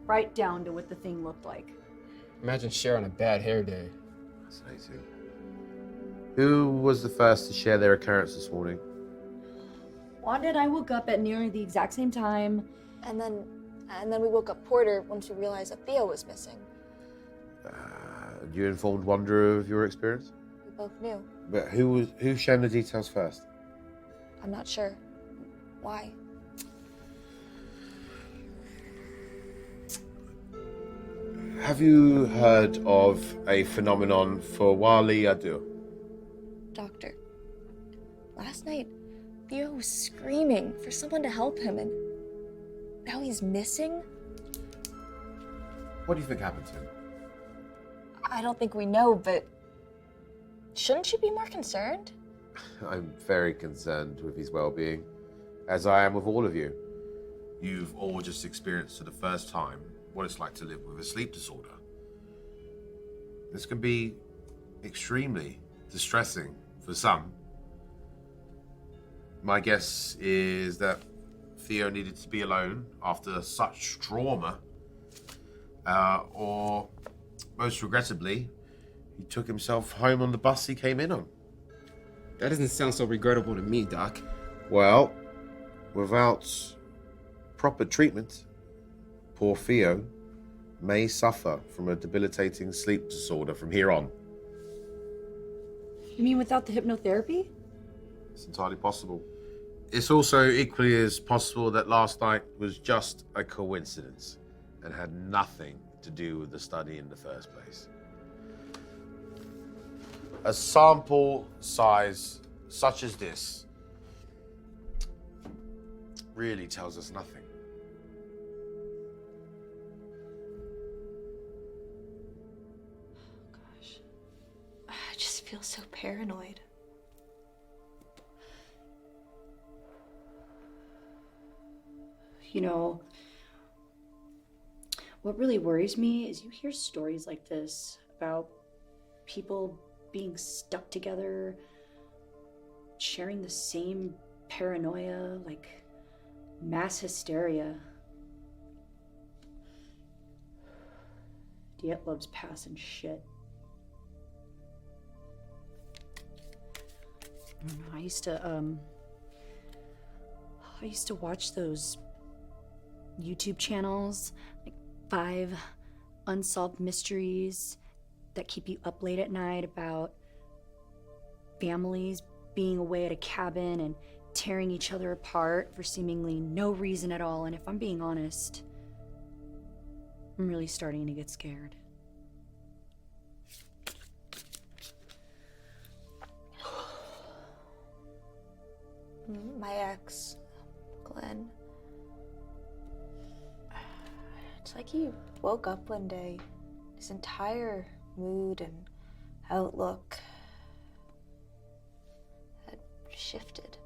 J: Right down to what the thing looked like.
H: Imagine sharing a bad hair day.
F: Fascinating. Who was the first to share their occurrence this morning?
J: Wanda and I woke up at nearly the exact same time.
I: And then we woke up Porter once we realized that Theo was missing.
F: You informed Wanda of your experience?
I: We both knew.
F: But who shared the details first?
I: I'm not sure. Why?
F: Have you heard of a phenomenon for Wali Adu?
I: Doctor, last night, Theo was screaming for someone to help him, and now he's missing?
F: What do you think happened to him?
I: I don't think we know, but shouldn't you be more concerned?
F: I'm very concerned with his well-being, as I am with all of you. You've all just experienced for the first time what it's like to live with a sleep disorder. This can be extremely distressing for some. My guess is that Theo needed to be alone after such trauma, or most regrettably, he took himself home on the bus he came in on.
H: That doesn't sound so regrettable to me, Doc.
F: Well, without proper treatment, poor Theo may suffer from a debilitating sleep disorder from here on.
J: You mean without the hypnotherapy?
F: It's entirely possible. It's also equally as possible that last night was just a coincidence and had nothing to do with the study in the first place. A sample size such as this really tells us nothing.
B: Gosh, I just feel so paranoid.
J: You know, what really worries me is you hear stories like this about people being stuck together, sharing the same paranoia, like mass hysteria. Dietlov's passing shit. I used to watch those YouTube channels, like 5 unsolved mysteries that keep you up late at night about families being away at a cabin and tearing each other apart for seemingly no reason at all. And if I'm being honest, I'm really starting to get scared.
I: My ex, Glenn. It's like he woke up one day, his entire mood and outlook had shifted.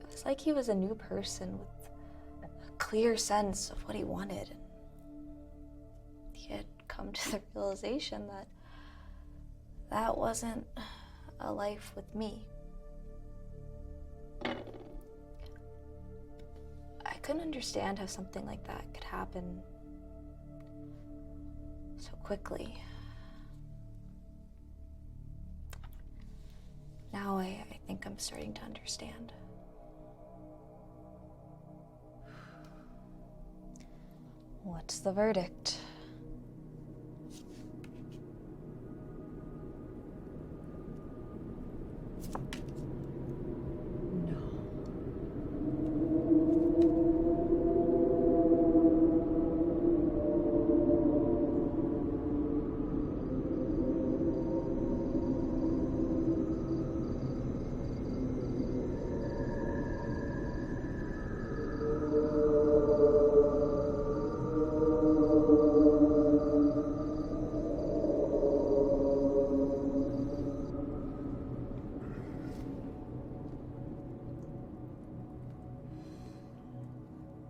I: It was like he was a new person with a clear sense of what he wanted. He had come to the realization that that wasn't a life with me. I couldn't understand how something like that could happen quickly. Now I think I'm starting to understand. What's the verdict?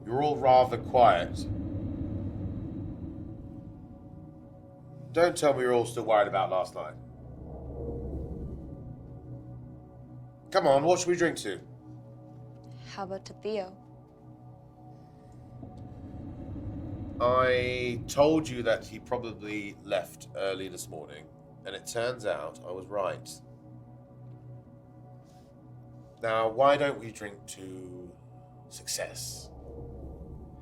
F: You're all rather quiet. Don't tell me you're all still worried about last night. Come on, what should we drink to?
I: How about to Theo?
F: I told you that he probably left early this morning, and it turns out I was right. Now, why don't we drink to success?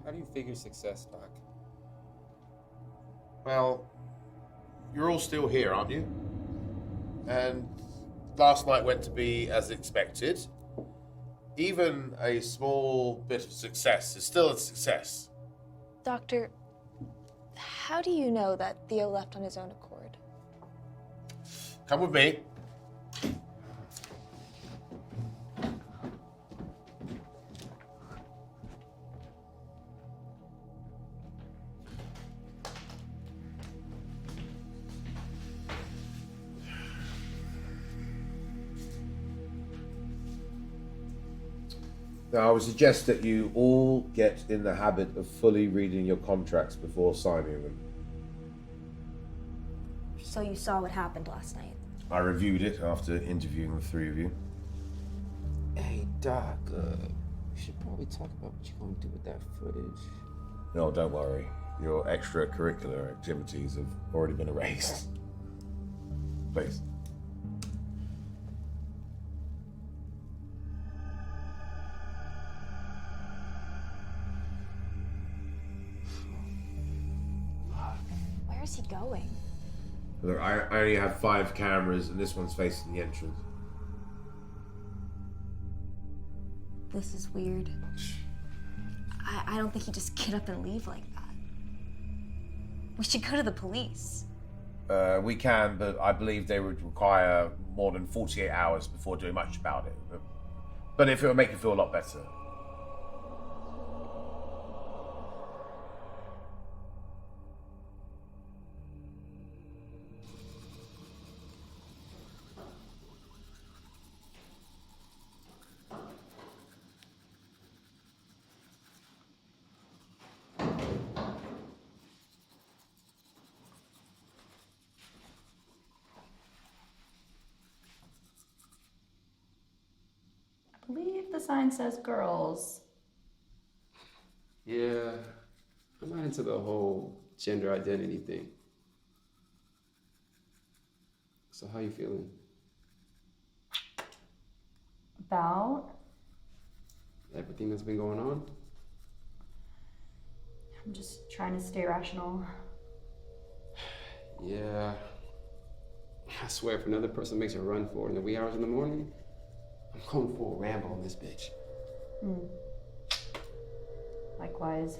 H: How do you figure success, Doc?
F: Well, you're all still here, aren't you? And last night went to be as expected. Even a small bit of success is still a success.
I: Doctor, how do you know that Theo left on his own accord?
F: Come with me. Now, I would suggest that you all get in the habit of fully reading your contracts before signing them.
I: So you saw what happened last night?
F: I reviewed it after interviewing the three of you.
H: Hey, Doc, we should probably talk about what you're going to do with that footage.
F: No, don't worry. Your extracurricular activities have already been erased. Please.
I: Where is he going?
F: Look, I only have 5 cameras, and this one's facing the entrance.
I: This is weird. I don't think he'd just get up and leave like that. We should go to the police.
F: We can, but I believe they would require more than 48 hours before doing much about it. But if it would make you feel a lot better.
J: I believe the sign says girls.
H: Yeah, I'm not into the whole gender identity thing. So how you feeling?
J: About?
H: Everything that's been going on?
J: I'm just trying to stay rational.
H: Yeah. I swear, if another person makes a run for it in the wee hours in the morning, I'm going for a ramble on this bitch.
J: Likewise.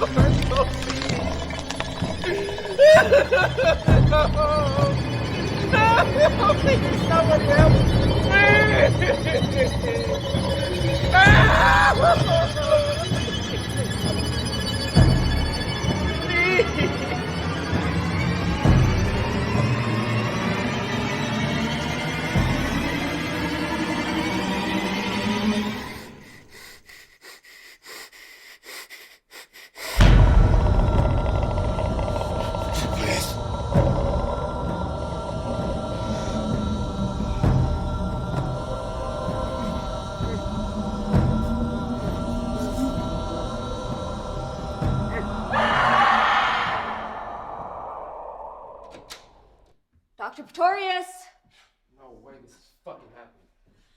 H: No, please, somebody help
B: Dr. Pretorius!
H: No way, this is fucking happening.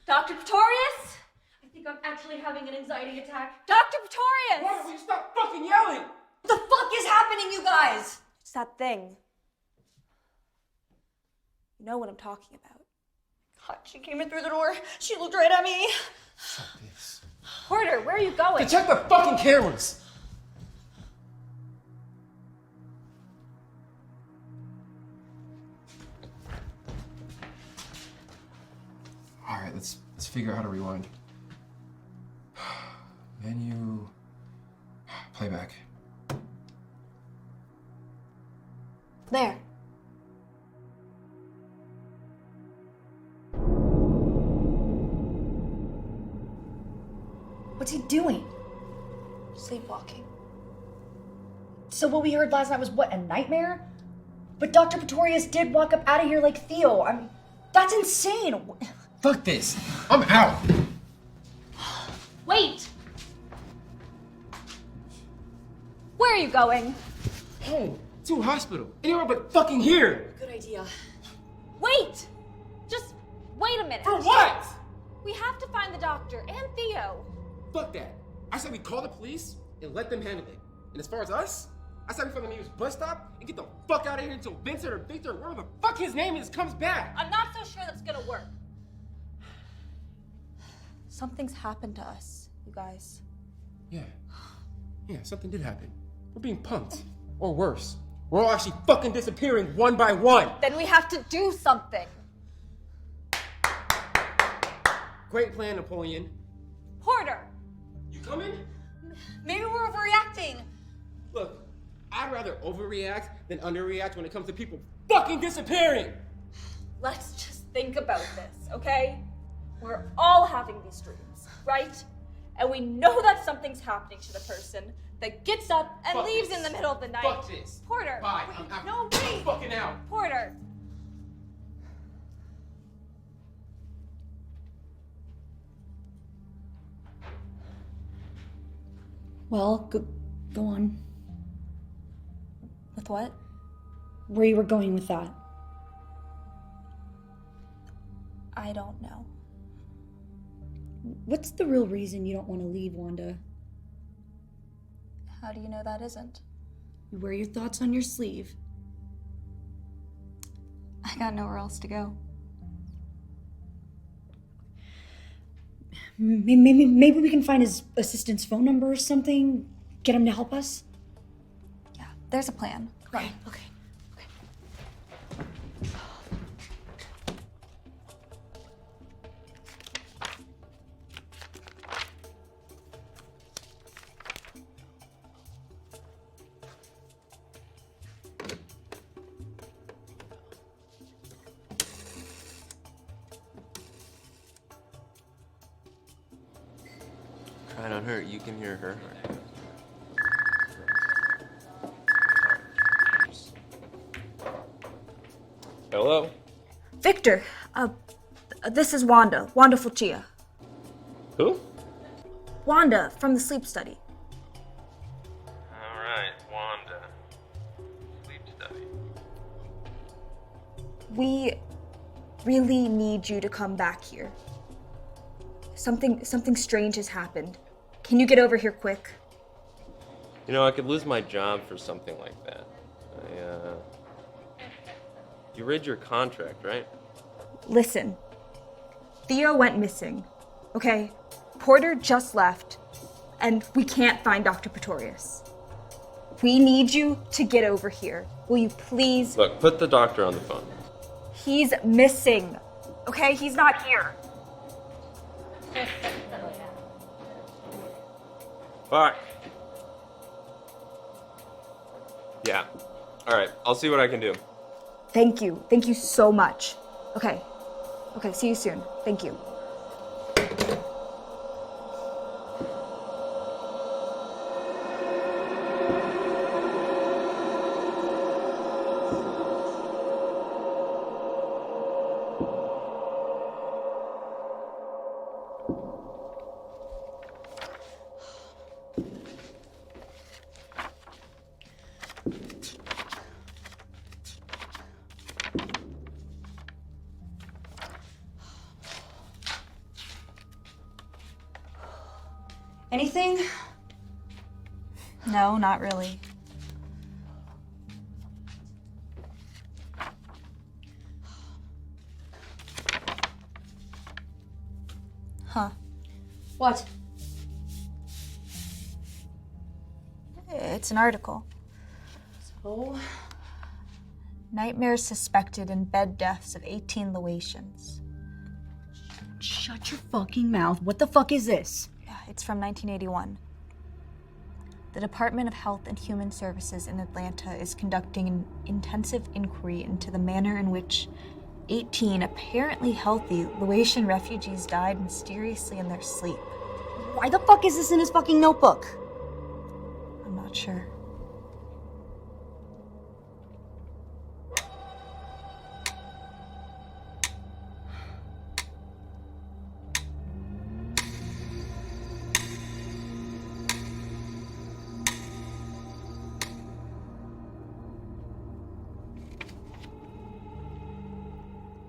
B: Dr. Pretorius! I think I'm actually having an anxiety attack. Dr. Pretorius!
H: Why don't you stop fucking yelling?
E: What the fuck is happening, you guys?
I: It's that thing. You know what I'm talking about.
E: God, she came in through the door. She looked right at me.
H: Fuck this.
B: Porter, where are you going?
H: To check the fucking cameras! Alright, let's figure out how to rewind. Menu. Playback.
I: There.
E: What's he doing?
I: Sleepwalking.
E: So what we heard last night was what, a nightmare? But Dr. Pretorius did walk up out of here like Theo. I mean, that's insane.
H: Fuck this. I'm out.
B: Wait! Where are you going?
H: Home. To a hospital. Anywhere but fucking here.
E: Good idea.
B: Wait! Just wait a minute.
H: For what?
B: We have to find the doctor and Theo.
H: Fuck that. I said we call the police and let them handle it. And as far as us, I said we find the nearest bus stop and get the fuck out of here until Vincent or Victor or whatever the fuck his name is comes back.
B: I'm not so sure that's gonna work.
I: Something's happened to us, you guys.
H: Yeah, something did happen. We're being punked. Or worse, we're all actually fucking disappearing one by one.
B: Then we have to do something.
H: Great plan, Napoleon.
B: Porter!
H: You coming?
E: Maybe we're overreacting.
H: Look, I'd rather overreact than underreact when it comes to people fucking disappearing.
B: Let's just think about this, okay? We're all having these dreams, right? And we know that something's happening to the person that gets up and
H: Fuck
B: leaves
H: this.
B: in the middle of the night.
H: Fuck this.
B: Porter!
H: Bye.
B: Wait,
H: I'm
B: no, wait!
H: fucking out.
B: Porter!
J: Well, go on.
I: With what?
J: Where you were going with that?
I: I don't know.
J: What's the real reason you don't want to leave, Wanda?
I: How do you know that isn't?
J: You wear your thoughts on your sleeve.
I: I got nowhere else to go.
J: Maybe we can find his assistant's phone number or something. Get him to help us.
I: Yeah, there's a plan.
J: Right. Okay.
L: Try not hurt. You can hear her.
D: Hello?
I: Victor, this is Wanda. Wanda Fulcia.
D: Who?
I: Wanda from the sleep study.
L: Alright, Wanda. Sleep study.
I: We really need you to come back here. Something strange has happened. Can you get over here quick?
L: You know, I could lose my job for something like that. You read your contract, right?
I: Listen, Theo went missing, okay? Porter just left, and we can't find Dr. Pretorius.
B: We need you to get over here. Will you please?
L: Look, put the doctor on the phone.
B: He's missing. Okay, he's not here.
L: Fuck. Yeah. Alright, I'll see what I can do.
B: Thank you. Thank you so much. Okay. Okay, see you soon. Thank you.
J: Anything?
B: No, not really. Huh.
J: What?
B: It's an article.
J: So?
B: Nightmares suspected in bed deaths of 18 Laotians.
J: Shut your fucking mouth. What the fuck is this?
B: It's from 1981. The Department of Health and Human Services in Atlanta is conducting an intensive inquiry into the manner in which 18 apparently healthy Laotian refugees died mysteriously in their sleep.
J: Why the fuck is this in his fucking notebook?
B: I'm not sure.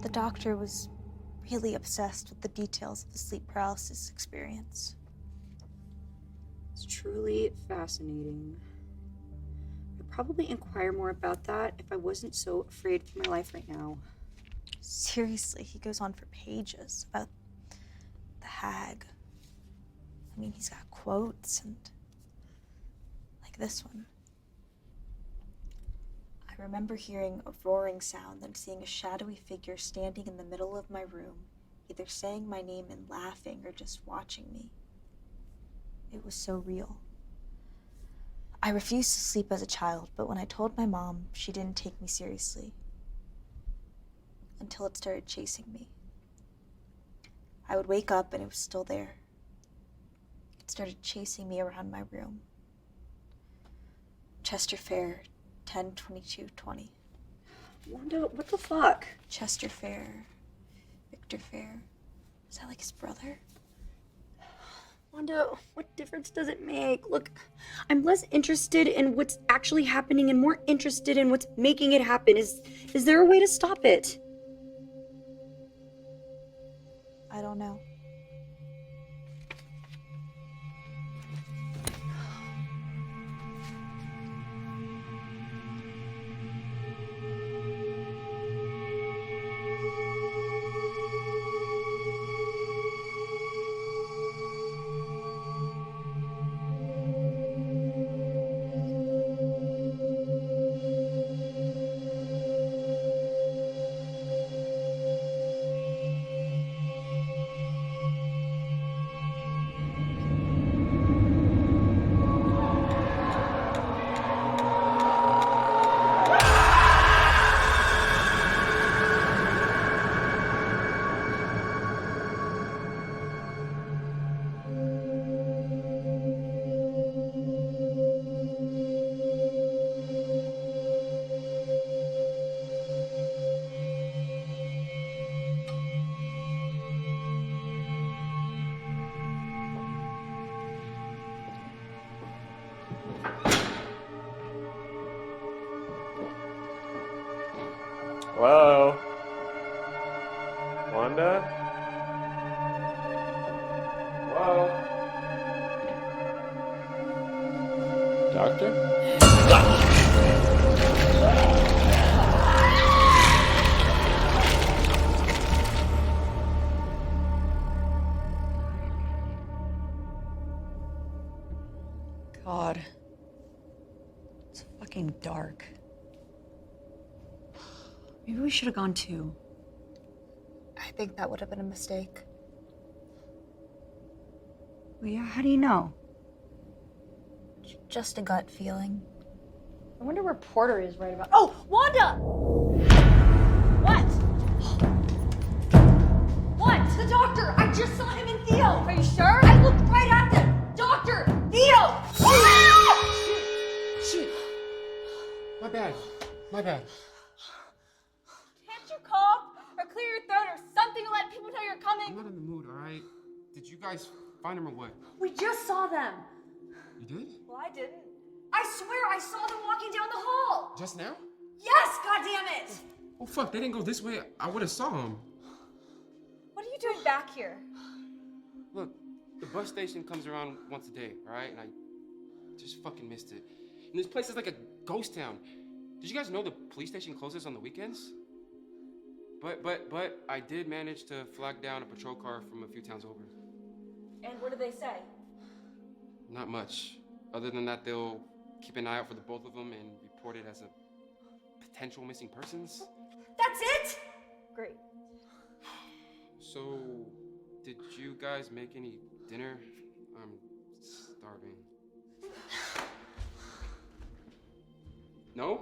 B: The doctor was really obsessed with the details of the sleep paralysis experience.
J: It's truly fascinating. I'd probably inquire more about that if I wasn't so afraid for my life right now.
B: Seriously, he goes on for pages about the hag. I mean, he's got quotes and like this one. I remember hearing a roaring sound, then seeing a shadowy figure standing in the middle of my room, either saying my name and laughing or just watching me. It was so real. I refused to sleep as a child, but when I told my mom, she didn't take me seriously. Until it started chasing me. I would wake up and it was still there. It started chasing me around my room. Chester Fair, 10/22/20.
J: Wanda, what the fuck?
B: Chester Fair, Victor Fair. Is that like his brother?
J: Wanda, what difference does it make? Look, I'm less interested in what's actually happening and more interested in what's making it happen. Is there a way to stop it?
B: I don't know.
L: Hello? Wanda? Hello? Doctor?
C: God.
J: getting dark. Maybe we should have gone too.
I: I think that would have been a mistake.
E: Well, yeah, how do you know?
I: Just a gut feeling.
J: I wonder where Porter is right about. Oh, Wanda! What? What? The doctor! I just saw him and Theo! Are you sure? I looked right at them! Doctor! Theo!
H: Shit. My bad. My bad.
B: Can't you cough or clear your throat or something to let people know you're
H: I'm
B: coming?
H: not in the mood, all right? Did you guys find him or what?
J: We just saw them.
H: You did?
B: Well, I didn't.
J: I swear I saw them walking down the hall.
H: Just now?
J: Yes, goddammit!
H: Oh, fuck, they didn't go this way. I would have saw him.
B: What are you doing back here?
H: Look, the bus station comes around once a day, all right? And I just fucking missed it. And this place is like a ghost town. Did you guys know the police station closes on the weekends? But I did manage to flag down a patrol car from a few towns over.
B: And what did they say?
H: Not much. Other than that, they'll keep an eye out for the both of them and report it as a potential missing persons.
J: That's it?
B: Great.
H: So, did you guys make any dinner? I'm starving. No?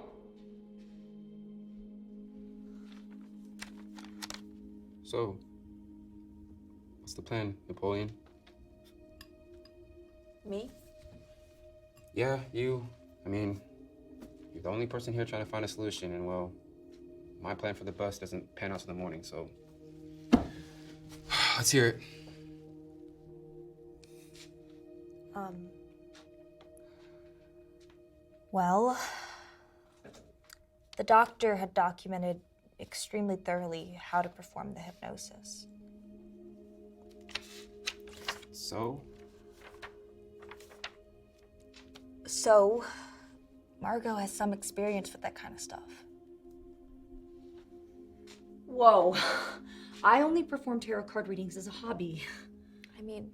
H: So, what's the plan, Napoleon?
I: Me?
H: Yeah, you. I mean, you're the only person here trying to find a solution, and well, my plan for the bus doesn't pan out till the morning, so let's hear it.
I: Well, the doctor had documented extremely thoroughly how to perform the hypnosis.
H: So?
I: So, Margot has some experience with that kind of stuff.
J: Whoa. I only perform tarot card readings as a hobby.
I: I mean,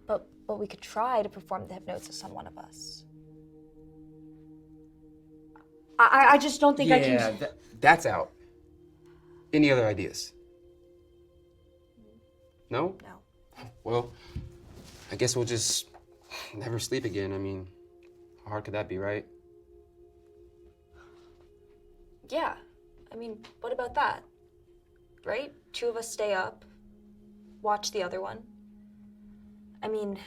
I: but we could try to perform the hypnosis on one of us.
J: I just don't think I can.
H: Yeah, that's out. Any other ideas? No?
I: No.
H: Well, I guess we'll just never sleep again. I mean, how hard could that be, right?
I: Yeah. I mean, what about that? Right? Two of us stay up, watch the other one. I mean,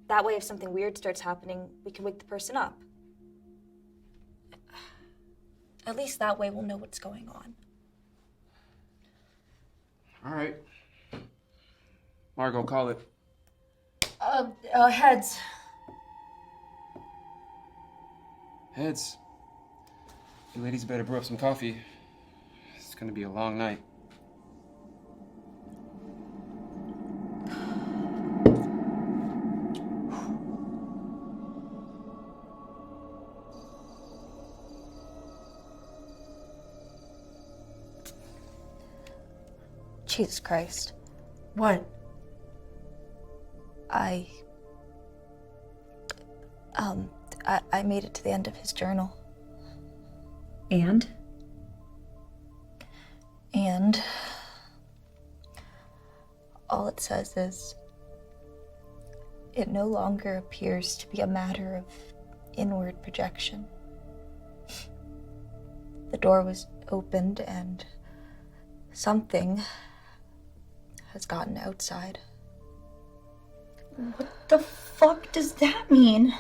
I: that way if something weird starts happening, we can wake the person up. At least that way we'll know what's going on.
H: All right. Margot, call it.
J: Heads.
H: Heads. You ladies better brew up some coffee. It's gonna be a long night.
I: Jesus Christ.
J: What?
I: I made it to the end of his journal.
J: And?
I: And all it says is, it no longer appears to be a matter of inward projection. The door was opened and something has gotten outside.
E: What the fuck does that mean?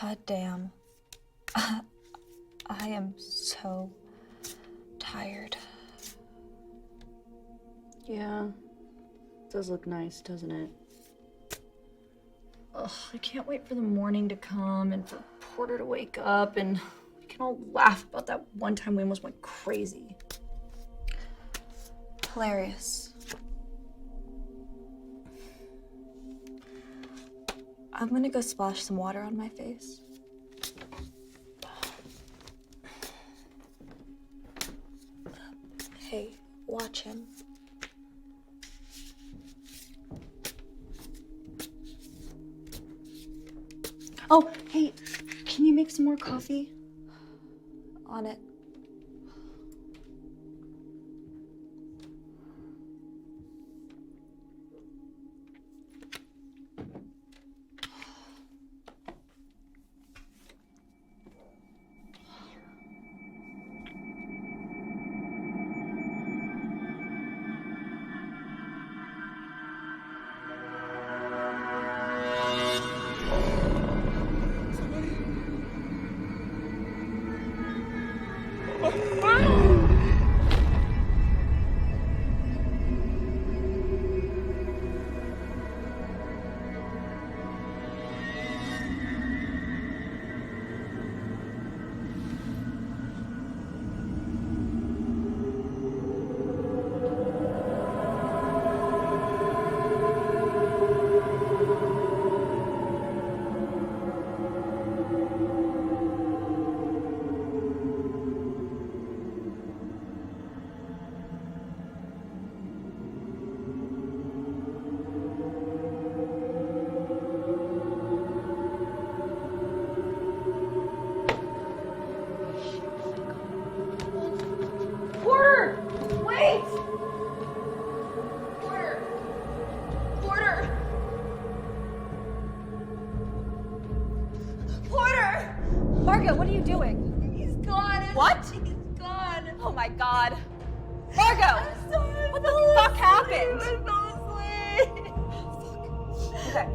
I: God damn. I am so tired.
J: Yeah, it does look nice, doesn't it? Ugh, I can't wait for the morning to come and for Porter to wake up and we can all laugh about that one time we almost went crazy.
I: Hilarious. I'm gonna go splash some water on my face. Hey, watch him.
J: Oh, hey, can you make some more coffee?
I: On it.
J: Porter! Wait! Porter! Porter! Porter!
B: Margot, what are you doing?
J: He's gone.
B: What?
J: He's gone.
B: Oh my god. Margot! What the fuck happened?
J: I fell asleep.
B: Okay,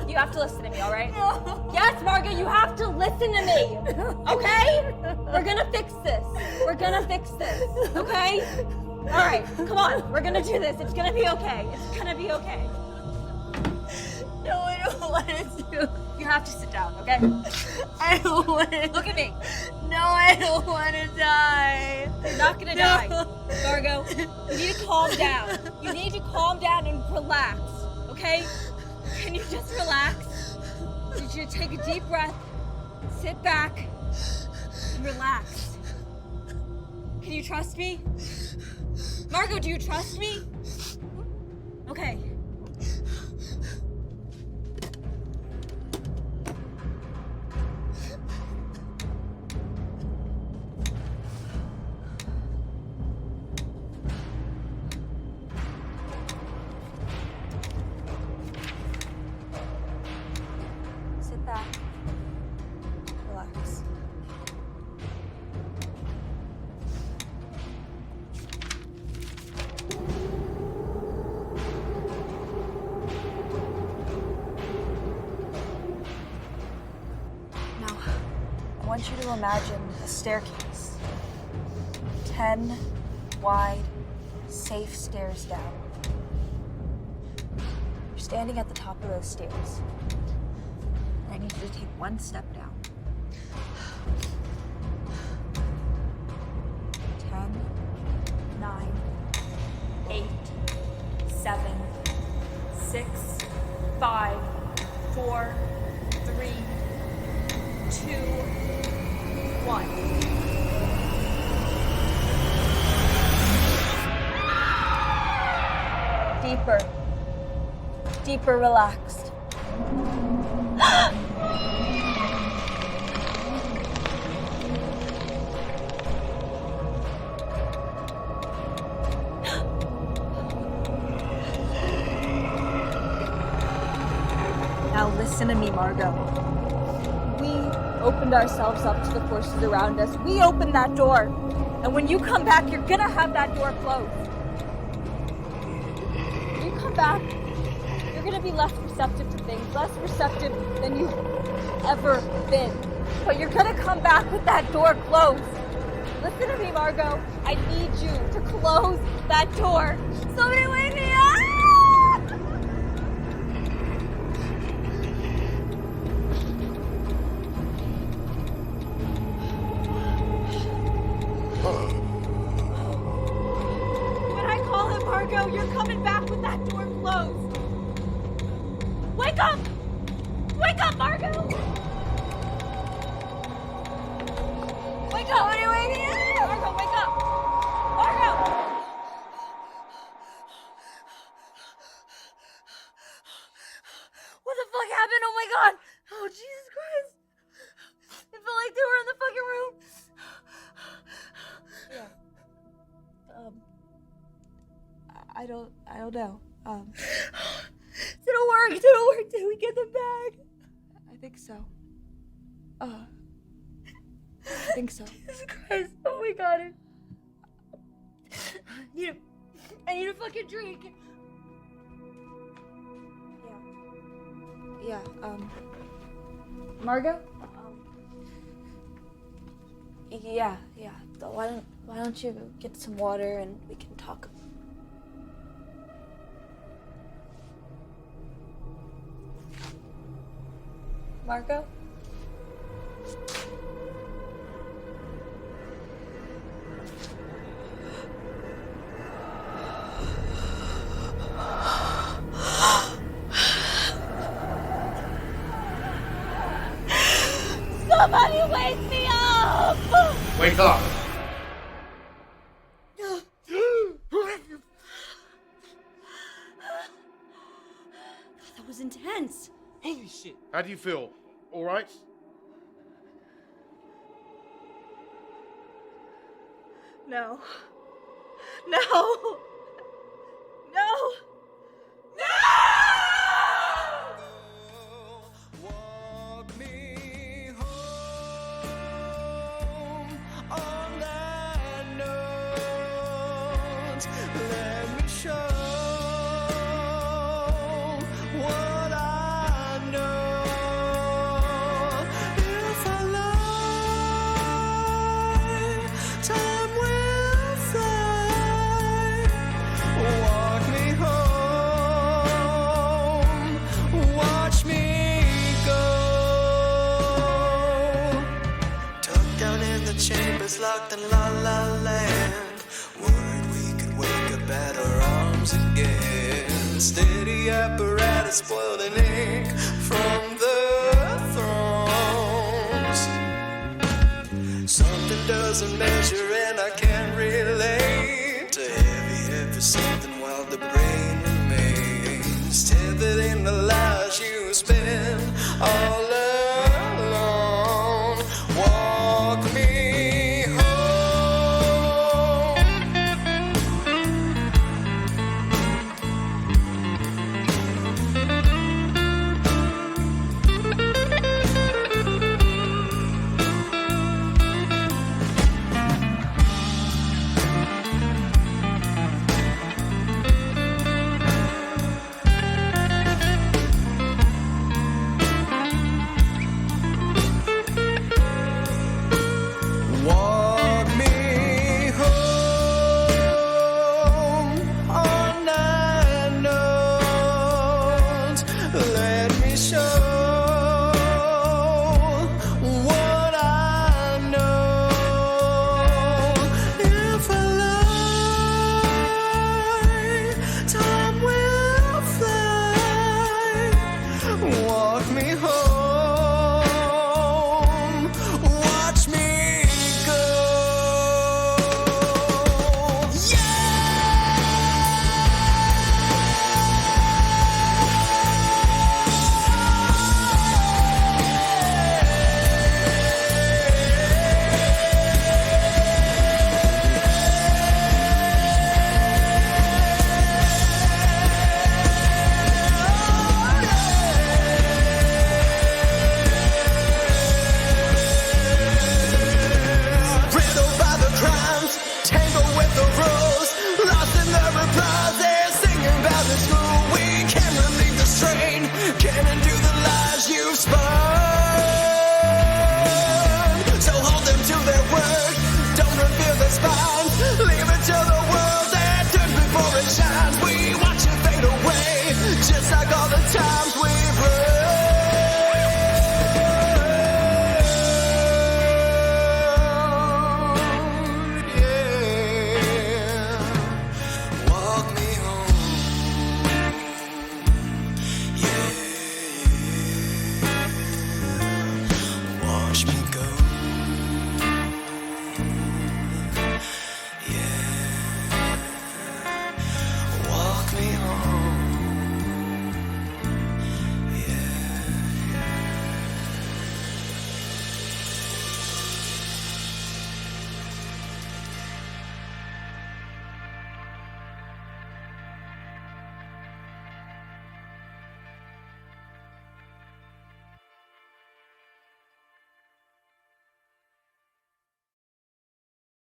B: you have to listen to me, alright?
J: No.
B: Yes, Margot, you have to listen to me! Okay? We're gonna fix this. We're gonna fix this, okay? Alright, come on, we're gonna do this. It's gonna be okay. It's gonna be okay.
J: No, I don't want to.
B: You have to sit down, okay?
J: I don't want to.
B: Look at me.
J: No, I don't want to die.
B: You're not gonna die. Margot, you need to calm down. You need to calm down and relax, okay? Can you just relax? I need you to take a deep breath, sit back, and relax. Can you trust me? Margot, do you trust me? Okay. Sit back. Relax.
I: Now, I want you to imagine a staircase. 10 wide, safe stairs down. You're standing at the top of those stairs. And I need you to take one step down. 10, 9, 8, 7, 6, 5, 4, 3, 2, 1. Deeper. Deeper relaxed. Now listen to me, Margot. We opened ourselves up to the forces around us. We opened that door. And when you come back, you're gonna have that door closed. When you come back, you're
B: gonna be less receptive to things, less receptive than you've ever been. But you're gonna come back with that door closed. Listen to me, Margot. I need you to close that door. Somebody wake me up! When I call him, Margot, you're coming back with that door closed. Wake up! Wake up, Margot! Wake up! What are you waiting at? Margot, wake up! Margot! What the fuck happened? Oh my god! Oh, Jesus Christ! It felt like they were in the fucking room. Yeah. I don't know. Didn't work. Did we get them back? I think so. I think so. Jesus Christ. Oh my god. I need a fucking drink. Yeah. Margot? Yeah. Why don't you get some water and we can talk? Margot? Somebody wake me up!
F: Wake up!
J: That was intense.
H: Holy shit.
F: How do you feel? All right?
B: No. No! No! No!
K: Walk me home on that note. Let me show what I know. If I lie, time will fly. Walk me home, watch me go. Tucked down in the chambers, locked in La La Land. Worried we could wake up at our arms again. Steady apparatus, spoiled in ink from the thrones. Something doesn't measure and I can't relate to heavy something while the brain remains tethered in the light.